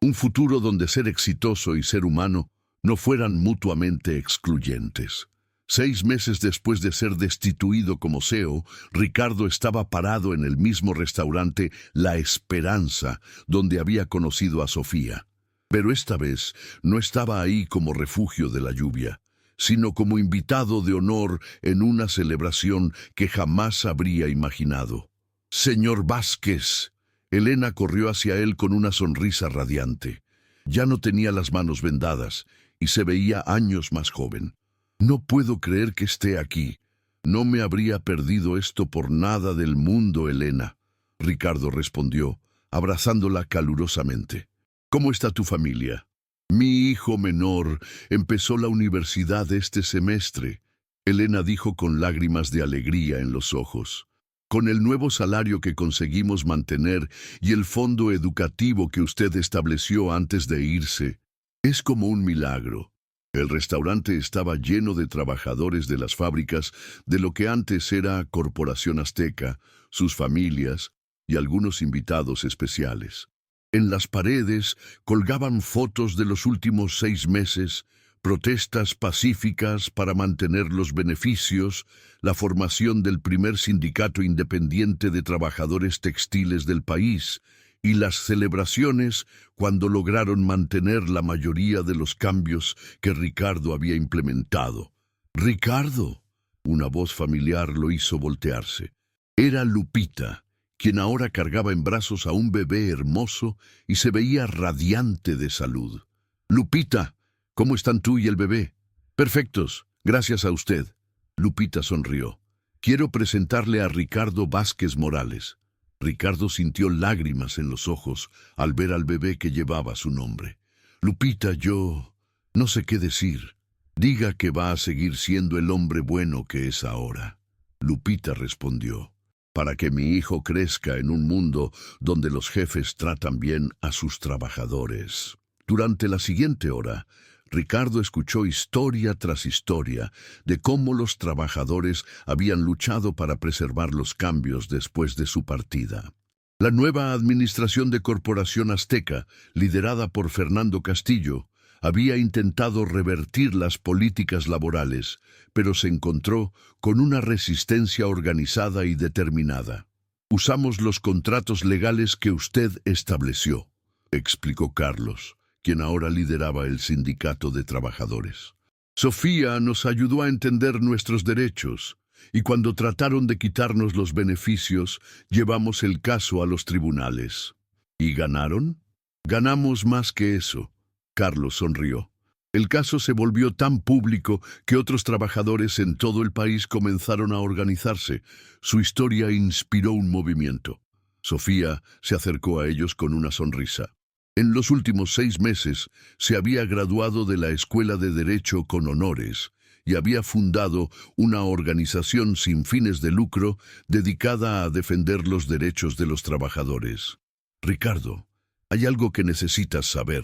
Un futuro donde ser exitoso y ser humano no fueran mutuamente excluyentes. 6 meses después de ser destituido como CEO, Ricardo estaba parado en el mismo restaurante La Esperanza, donde había conocido a Sofía. Pero esta vez no estaba ahí como refugio de la lluvia, sino como invitado de honor en una celebración que jamás habría imaginado. «Señor Vázquez». Elena corrió hacia él con una sonrisa radiante. Ya no tenía las manos vendadas y se veía años más joven. «No puedo creer que esté aquí. No me habría perdido esto por nada del mundo, Elena», Ricardo respondió, abrazándola calurosamente. «¿Cómo está tu familia?» «Mi hijo menor empezó la universidad este semestre», Elena dijo con lágrimas de alegría en los ojos. «Con el nuevo salario que conseguimos mantener y el fondo educativo que usted estableció antes de irse, Es como un milagro. El restaurante estaba lleno de trabajadores de las fábricas de lo que antes era Corporación Azteca, sus familias y algunos invitados especiales. En las paredes colgaban fotos de los últimos 6 meses, protestas pacíficas para mantener los beneficios, la formación del primer sindicato independiente de trabajadores textiles del país y las celebraciones cuando lograron mantener la mayoría de los cambios que Ricardo había implementado. ¡Ricardo! Una voz familiar lo hizo voltearse. Era Lupita, quien ahora cargaba en brazos a un bebé hermoso y se veía radiante de salud. Lupita, ¿cómo están tú y el bebé? Perfectos, gracias a usted. Lupita sonrió. Quiero presentarle a Ricardo Vázquez Morales. Ricardo sintió lágrimas en los ojos al ver al bebé que llevaba su nombre. Lupita, yo no sé qué decir. Diga que va a seguir siendo el hombre bueno que es ahora. Lupita respondió. Para que mi hijo crezca en un mundo donde los jefes tratan bien a sus trabajadores. Durante la siguiente hora, Ricardo escuchó historia tras historia de cómo los trabajadores habían luchado para preservar los cambios después de su partida. La nueva administración de Corporación Azteca, liderada por Fernando Castillo, había intentado revertir las políticas laborales, pero se encontró con una resistencia organizada y determinada. Usamos los contratos legales que usted estableció, explicó Carlos, quien ahora lideraba el sindicato de trabajadores. Sofía nos ayudó a entender nuestros derechos, y cuando trataron de quitarnos los beneficios, llevamos el caso a los tribunales. ¿Y ganaron? Ganamos más que eso. Carlos sonrió. El caso se volvió tan público que otros trabajadores en todo el país comenzaron a organizarse. Su historia inspiró un movimiento. Sofía se acercó a ellos con una sonrisa. En los últimos 6 meses se había graduado de la Escuela de Derecho con honores y había fundado una organización sin fines de lucro dedicada a defender los derechos de los trabajadores. Ricardo, hay algo que necesitas saber,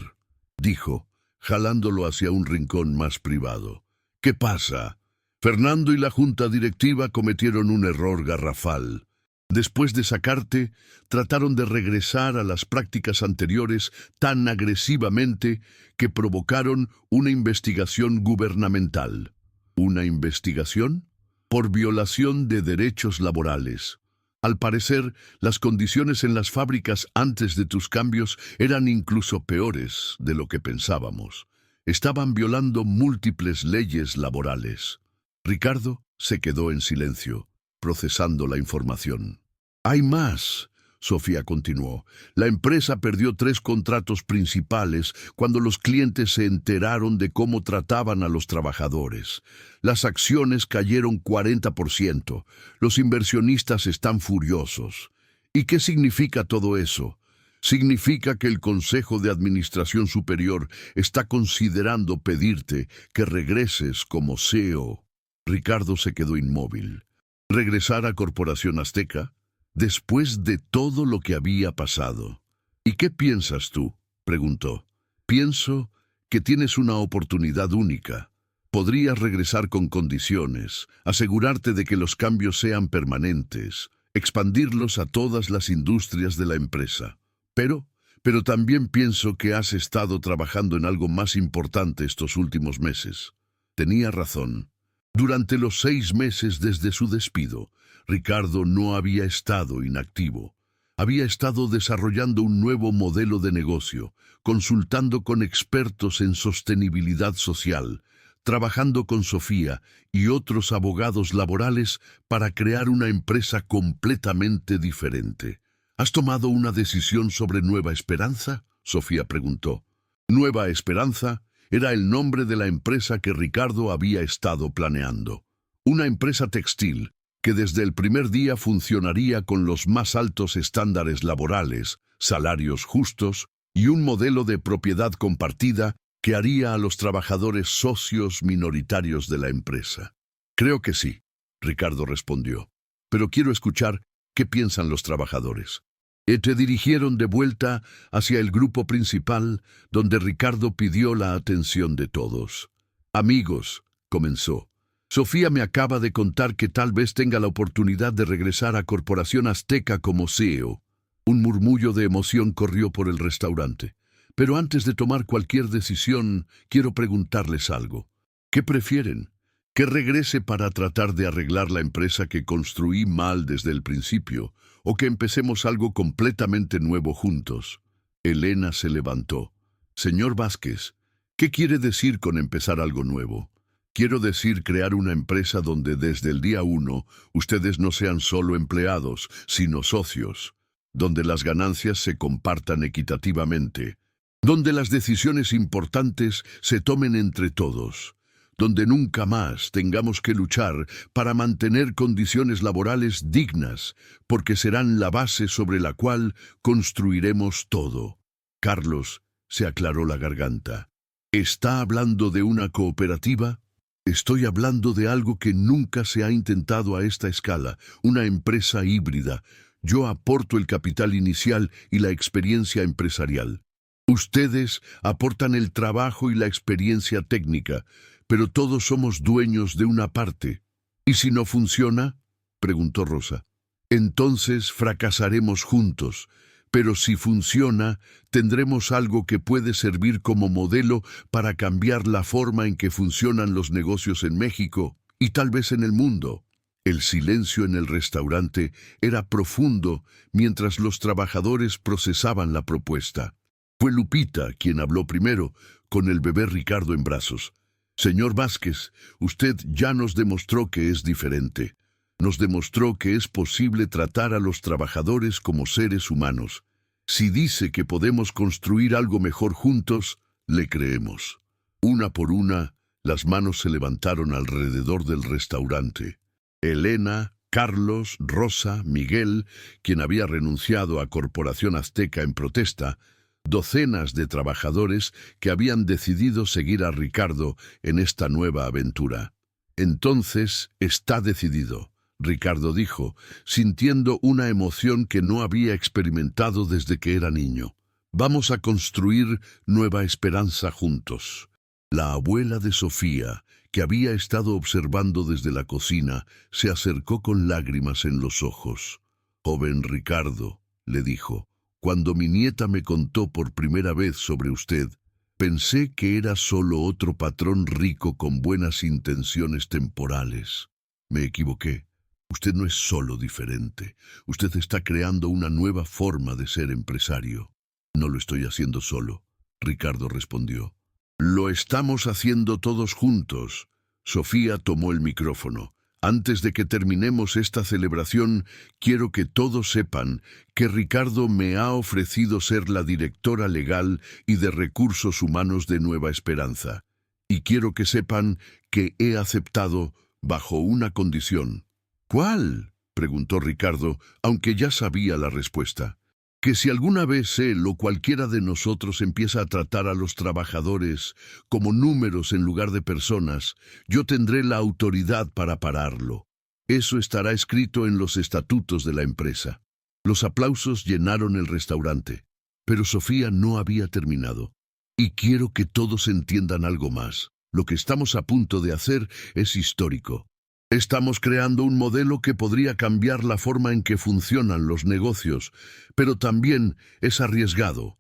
dijo, jalándolo hacia un rincón más privado. ¿Qué pasa? Fernando y la junta directiva cometieron un error garrafal. Después de sacarte, trataron de regresar a las prácticas anteriores tan agresivamente que provocaron una investigación gubernamental. ¿Una investigación? Por violación de derechos laborales. Al parecer, las condiciones en las fábricas antes de tus cambios eran incluso peores de lo que pensábamos. Estaban violando múltiples leyes laborales. Ricardo se quedó en silencio, procesando la información. Hay más, Sofía continuó. La empresa perdió 3 contratos principales cuando los clientes se enteraron de cómo trataban a los trabajadores. Las acciones cayeron 40%. Los inversionistas están furiosos. ¿Y qué significa todo eso? Significa que el Consejo de Administración Superior está considerando pedirte que regreses como CEO. Ricardo se quedó inmóvil. ¿Regresar a Corporación Azteca? Después de todo lo que había pasado. ¿Y qué piensas tú?, preguntó. Pienso que tienes una oportunidad única. Podrías regresar con condiciones, asegurarte de que los cambios sean permanentes, expandirlos a todas las industrias de la empresa. Pero también pienso que has estado trabajando en algo más importante estos últimos meses. Tenía razón. Durante los 6 meses desde su despido, Ricardo no había estado inactivo. Había estado desarrollando un nuevo modelo de negocio, consultando con expertos en sostenibilidad social, trabajando con Sofía y otros abogados laborales para crear una empresa completamente diferente. ¿Has tomado una decisión sobre Nueva Esperanza?, Sofía preguntó. Nueva Esperanza era el nombre de la empresa que Ricardo había estado planeando. Una empresa textil que desde el primer día funcionaría con los más altos estándares laborales, salarios justos y un modelo de propiedad compartida que haría a los trabajadores socios minoritarios de la empresa. Creo que sí, Ricardo respondió, pero quiero escuchar qué piensan los trabajadores. Y te dirigieron de vuelta hacia el grupo principal, donde Ricardo pidió la atención de todos. Amigos, comenzó. Sofía me acaba de contar que tal vez tenga la oportunidad de regresar a Corporación Azteca como CEO. Un murmullo de emoción corrió por el restaurante. Pero antes de tomar cualquier decisión, quiero preguntarles algo. ¿Qué prefieren? ¿Que regrese para tratar de arreglar la empresa que construí mal desde el principio, o que empecemos algo completamente nuevo juntos? Elena se levantó. Señor Vázquez, ¿qué quiere decir con empezar algo nuevo? Quiero decir crear una empresa donde desde el día 1 ustedes no sean solo empleados, sino socios, donde las ganancias se compartan equitativamente, donde las decisiones importantes se tomen entre todos, donde nunca más tengamos que luchar para mantener condiciones laborales dignas, porque serán la base sobre la cual construiremos todo. Carlos se aclaró la garganta. ¿Está hablando de una cooperativa? Estoy hablando de algo que nunca se ha intentado a esta escala, una empresa híbrida. Yo aporto el capital inicial y la experiencia empresarial. Ustedes aportan el trabajo y la experiencia técnica, pero todos somos dueños de una parte. ¿Y si no funciona?, preguntó Rosa. Entonces fracasaremos juntos. Pero si funciona, tendremos algo que puede servir como modelo para cambiar la forma en que funcionan los negocios en México y tal vez en el mundo. El silencio en el restaurante era profundo mientras los trabajadores procesaban la propuesta. Fue Lupita quien habló primero, con el bebé Ricardo en brazos. Señor Vázquez, usted ya nos demostró que es diferente. Nos demostró que es posible tratar a los trabajadores como seres humanos. Si dice que podemos construir algo mejor juntos, le creemos. Una por una, las manos se levantaron alrededor del restaurante. Elena, Carlos, Rosa, Miguel, quien había renunciado a Corporación Azteca en protesta, docenas de trabajadores que habían decidido seguir a Ricardo en esta nueva aventura. Entonces, está decidido, Ricardo dijo, sintiendo una emoción que no había experimentado desde que era niño. Vamos a construir nueva esperanza juntos. La abuela de Sofía, que había estado observando desde la cocina, se acercó con lágrimas en los ojos. Joven Ricardo, le dijo, cuando mi nieta me contó por primera vez sobre usted, pensé que era solo otro patrón rico con buenas intenciones temporales. Me equivoqué. Usted no es solo diferente. Usted está creando una nueva forma de ser empresario. No lo estoy haciendo solo, Ricardo respondió. Lo estamos haciendo todos juntos. Sofía tomó el micrófono. Antes de que terminemos esta celebración, quiero que todos sepan que Ricardo me ha ofrecido ser la directora legal y de recursos humanos de Nueva Esperanza. Y quiero que sepan que he aceptado bajo una condición. ¿Cuál?, preguntó Ricardo, aunque ya sabía la respuesta. Que si alguna vez él o cualquiera de nosotros empieza a tratar a los trabajadores como números en lugar de personas, yo tendré la autoridad para pararlo. Eso estará escrito en los estatutos de la empresa. Los aplausos llenaron el restaurante, pero Sofía no había terminado. Y quiero que todos entiendan algo más. Lo que estamos a punto de hacer es histórico. Estamos creando un modelo que podría cambiar la forma en que funcionan los negocios, pero también es arriesgado.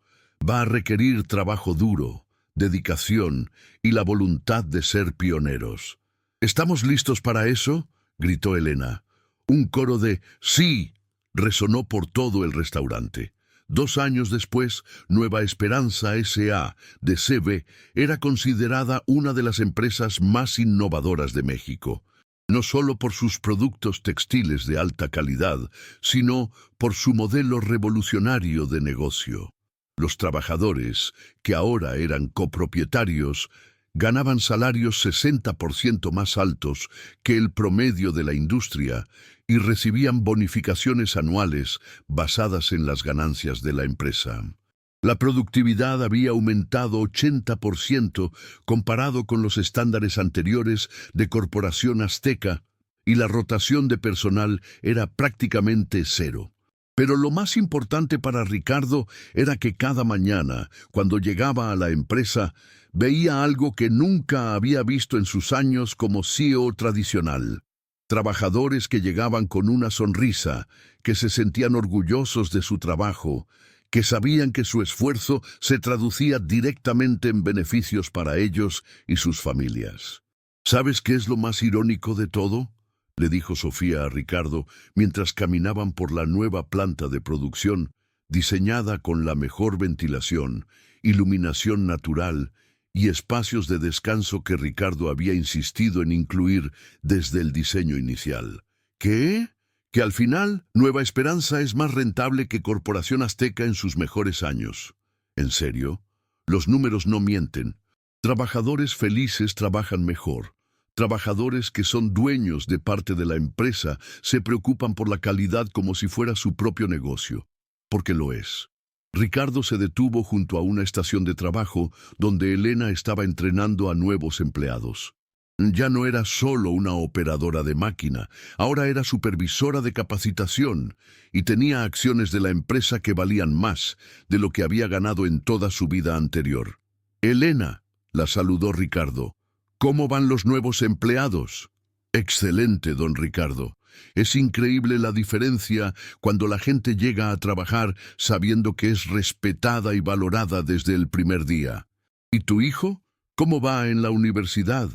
Va a requerir trabajo duro, dedicación y la voluntad de ser pioneros. ¿Estamos listos para eso?, gritó Elena. Un coro de «sí» resonó por todo el restaurante. 2 años después, Nueva Esperanza S.A. de CB era considerada una de las empresas más innovadoras de México. No solo por sus productos textiles de alta calidad, sino por su modelo revolucionario de negocio. Los trabajadores, que ahora eran copropietarios, ganaban salarios 60% más altos que el promedio de la industria y recibían bonificaciones anuales basadas en las ganancias de la empresa. La productividad había aumentado 80% comparado con los estándares anteriores de Corporación Azteca y la rotación de personal era prácticamente cero. Pero lo más importante para Ricardo era que cada mañana, cuando llegaba a la empresa, veía algo que nunca había visto en sus años como CEO tradicional. Trabajadores que llegaban con una sonrisa, que se sentían orgullosos de su trabajo, que sabían que su esfuerzo se traducía directamente en beneficios para ellos y sus familias. ¿Sabes qué es lo más irónico de todo?, le dijo Sofía a Ricardo mientras caminaban por la nueva planta de producción, diseñada con la mejor ventilación, iluminación natural y espacios de descanso que Ricardo había insistido en incluir desde el diseño inicial. ¿Qué? ¿Que al final Nueva Esperanza es más rentable que Corporación Azteca en sus mejores años? ¿En serio? Los números no mienten. Trabajadores felices trabajan mejor. Trabajadores que son dueños de parte de la empresa se preocupan por la calidad como si fuera su propio negocio, porque lo es. Ricardo se detuvo junto a una estación de trabajo donde Elena estaba entrenando a nuevos empleados. Ya no era solo una operadora de máquina, ahora era supervisora de capacitación y tenía acciones de la empresa que valían más de lo que había ganado en toda su vida anterior. Elena, la saludó Ricardo. ¿Cómo van los nuevos empleados? Excelente, don Ricardo. Es increíble la diferencia cuando la gente llega a trabajar sabiendo que es respetada y valorada desde el primer día. ¿Y tu hijo? ¿Cómo va en la universidad?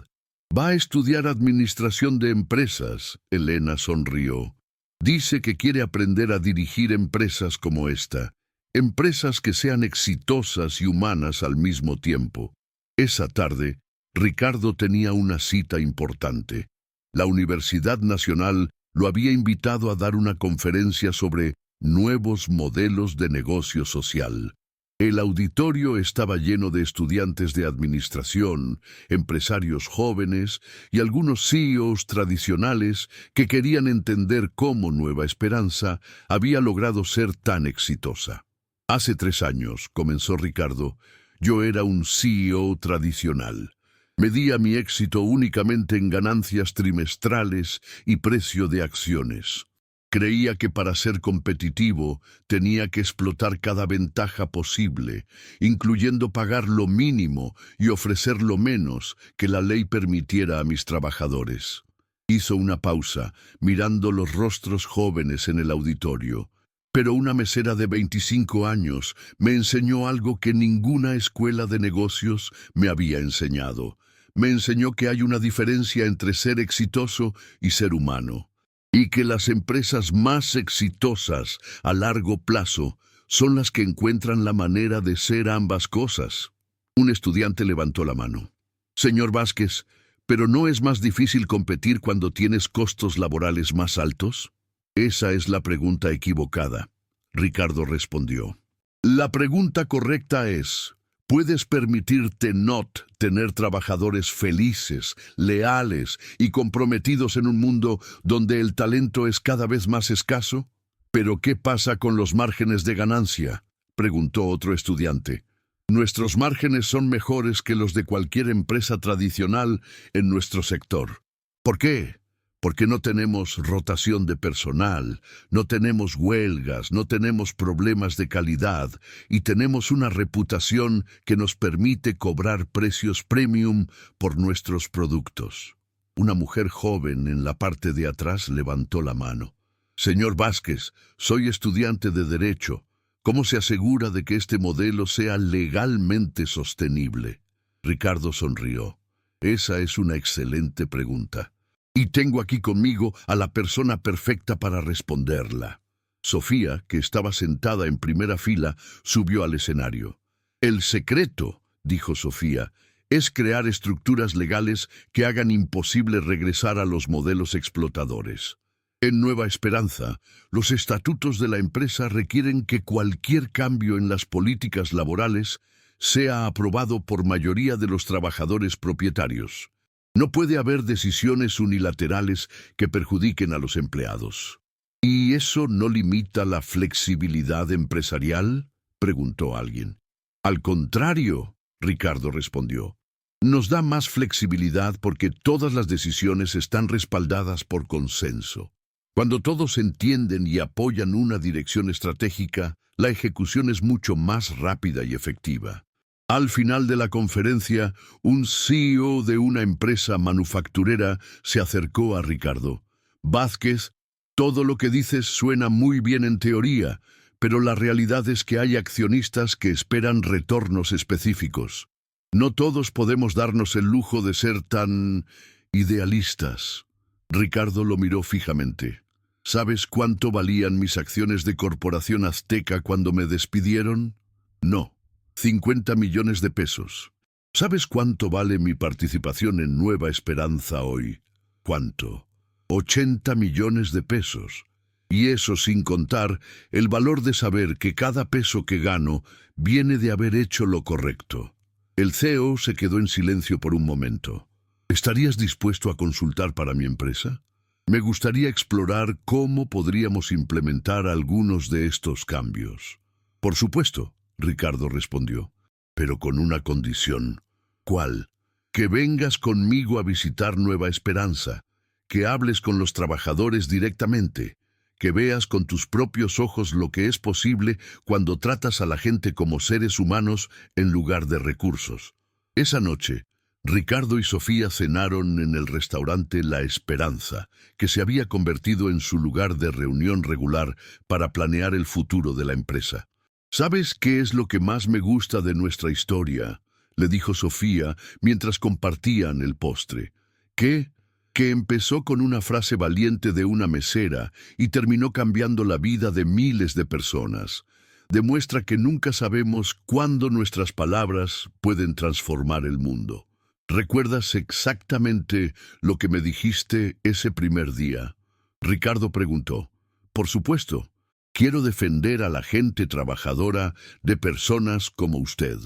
Va a estudiar administración de empresas, Elena sonrió. Dice que quiere aprender a dirigir empresas como esta. Empresas que sean exitosas y humanas al mismo tiempo. Esa tarde, Ricardo tenía una cita importante. La Universidad Nacional lo había invitado a dar una conferencia sobre nuevos modelos de negocio social. El auditorio estaba lleno de estudiantes de administración, empresarios jóvenes y algunos CEOs tradicionales que querían entender cómo Nueva Esperanza había logrado ser tan exitosa. Hace 3 años, comenzó Ricardo, yo era un CEO tradicional. Medía mi éxito únicamente en ganancias trimestrales y precio de acciones. Creía que para ser competitivo tenía que explotar cada ventaja posible, incluyendo pagar lo mínimo y ofrecer lo menos que la ley permitiera a mis trabajadores. Hizo una pausa, mirando los rostros jóvenes en el auditorio. Pero una mesera de 25 años me enseñó algo que ninguna escuela de negocios me había enseñado. Me enseñó que hay una diferencia entre ser exitoso y ser humano, y que las empresas más exitosas a largo plazo son las que encuentran la manera de ser ambas cosas. Un estudiante levantó la mano. Señor Vázquez, ¿pero no es más difícil competir cuando tienes costos laborales más altos? Esa es la pregunta equivocada, Ricardo respondió. La pregunta correcta es: ¿puedes permitirte no tener trabajadores felices, leales y comprometidos en un mundo donde el talento es cada vez más escaso? ¿Pero qué pasa con los márgenes de ganancia?, preguntó otro estudiante. Nuestros márgenes son mejores que los de cualquier empresa tradicional en nuestro sector. ¿Por qué? Porque no tenemos rotación de personal, no tenemos huelgas, no tenemos problemas de calidad y tenemos una reputación que nos permite cobrar precios premium por nuestros productos. Una mujer joven en la parte de atrás levantó la mano. Señor Vázquez, soy estudiante de Derecho. ¿Cómo se asegura de que este modelo sea legalmente sostenible? Ricardo sonrió. Esa es una excelente pregunta. Y tengo aquí conmigo a la persona perfecta para responderla. Sofía, que estaba sentada en primera fila, subió al escenario. El secreto, dijo Sofía, es crear estructuras legales que hagan imposible regresar a los modelos explotadores. En Nueva Esperanza, los estatutos de la empresa requieren que cualquier cambio en las políticas laborales sea aprobado por mayoría de los trabajadores propietarios. No puede haber decisiones unilaterales que perjudiquen a los empleados. ¿Y eso no limita la flexibilidad empresarial?, preguntó alguien. Al contrario, Ricardo respondió. Nos da más flexibilidad porque todas las decisiones están respaldadas por consenso. Cuando todos entienden y apoyan una dirección estratégica, la ejecución es mucho más rápida y efectiva. Al final de la conferencia, un CEO de una empresa manufacturera se acercó a Ricardo. Vázquez, todo lo que dices suena muy bien en teoría, pero la realidad es que hay accionistas que esperan retornos específicos. No todos podemos darnos el lujo de ser tan idealistas. Ricardo lo miró fijamente. ¿Sabes cuánto valían mis acciones de Corporación Azteca cuando me despidieron? No, 50 millones de pesos. ¿Sabes cuánto vale mi participación en Nueva Esperanza hoy? ¿Cuánto? 80 millones de pesos. Y eso sin contar el valor de saber que cada peso que gano viene de haber hecho lo correcto. El CEO se quedó en silencio por un momento. ¿Estarías dispuesto a consultar para mi empresa? Me gustaría explorar cómo podríamos implementar algunos de estos cambios. Por supuesto, Ricardo respondió, pero con una condición. ¿Cuál? Que vengas conmigo a visitar Nueva Esperanza, que hables con los trabajadores directamente, que veas con tus propios ojos lo que es posible cuando tratas a la gente como seres humanos en lugar de recursos. Esa noche, Ricardo y Sofía cenaron en el restaurante La Esperanza, que se había convertido en su lugar de reunión regular para planear el futuro de la empresa. ¿Sabes qué es lo que más me gusta de nuestra historia?, le dijo Sofía mientras compartían el postre. ¿Qué? Que empezó con una frase valiente de una mesera y terminó cambiando la vida de miles de personas. Demuestra que nunca sabemos cuándo nuestras palabras pueden transformar el mundo. ¿Recuerdas exactamente lo que me dijiste ese primer día? Ricardo preguntó. Por supuesto, quiero defender a la gente trabajadora de personas como usted.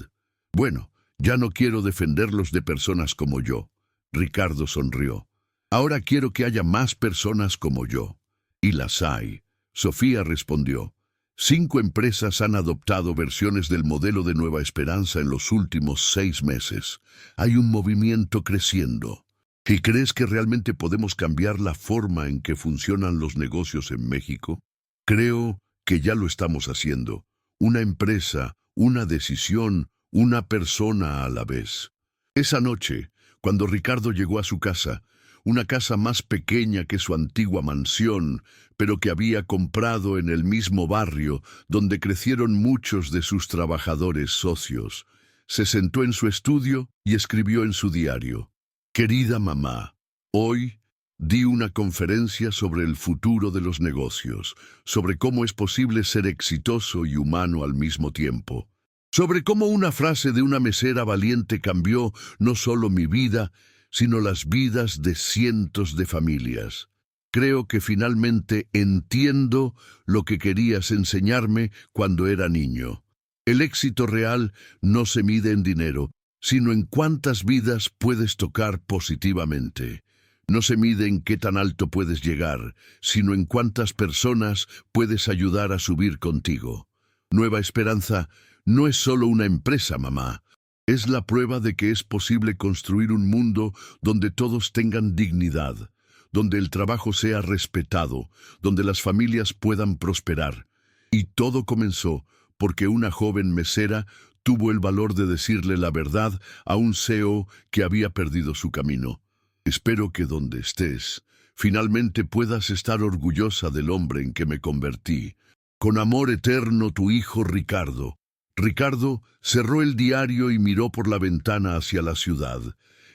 Bueno, ya no quiero defenderlos de personas como yo. Ricardo sonrió. Ahora quiero que haya más personas como yo. Y las hay. Sofía respondió. 5 empresas han adoptado versiones del modelo de Nueva Esperanza en los últimos 6 meses. Hay un movimiento creciendo. ¿Y crees que realmente podemos cambiar la forma en que funcionan los negocios en México? Creo que ya lo estamos haciendo. Una empresa, una decisión, una persona a la vez. Esa noche, cuando Ricardo llegó a su casa, una casa más pequeña que su antigua mansión, pero que había comprado en el mismo barrio donde crecieron muchos de sus trabajadores socios, se sentó en su estudio y escribió en su diario. Querida mamá, hoy di una conferencia sobre el futuro de los negocios, sobre cómo es posible ser exitoso y humano al mismo tiempo, sobre cómo una frase de una mesera valiente cambió no solo mi vida, sino las vidas de cientos de familias. Creo que finalmente entiendo lo que querías enseñarme cuando era niño. El éxito real no se mide en dinero, sino en cuántas vidas puedes tocar positivamente. No se mide en qué tan alto puedes llegar, sino en cuántas personas puedes ayudar a subir contigo. Nueva Esperanza no es solo una empresa, mamá. Es la prueba de que es posible construir un mundo donde todos tengan dignidad, donde el trabajo sea respetado, donde las familias puedan prosperar. Y todo comenzó porque una joven mesera tuvo el valor de decirle la verdad a un CEO que había perdido su camino. Espero que donde estés, finalmente puedas estar orgullosa del hombre en que me convertí. Con amor eterno, tu hijo Ricardo. Ricardo cerró el diario y miró por la ventana hacia la ciudad.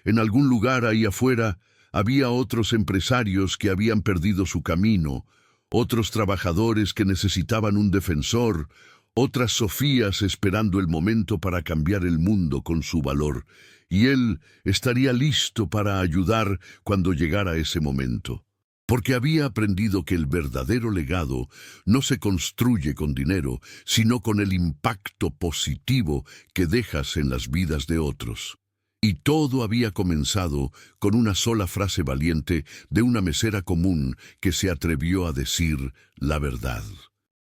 En algún lugar ahí afuera había otros empresarios que habían perdido su camino, otros trabajadores que necesitaban un defensor, otras Sofías esperando el momento para cambiar el mundo con su valor, y él estaría listo para ayudar cuando llegara ese momento. Porque había aprendido que el verdadero legado no se construye con dinero, sino con el impacto positivo que dejas en las vidas de otros. Y todo había comenzado con una sola frase valiente de una mesera común que se atrevió a decir la verdad.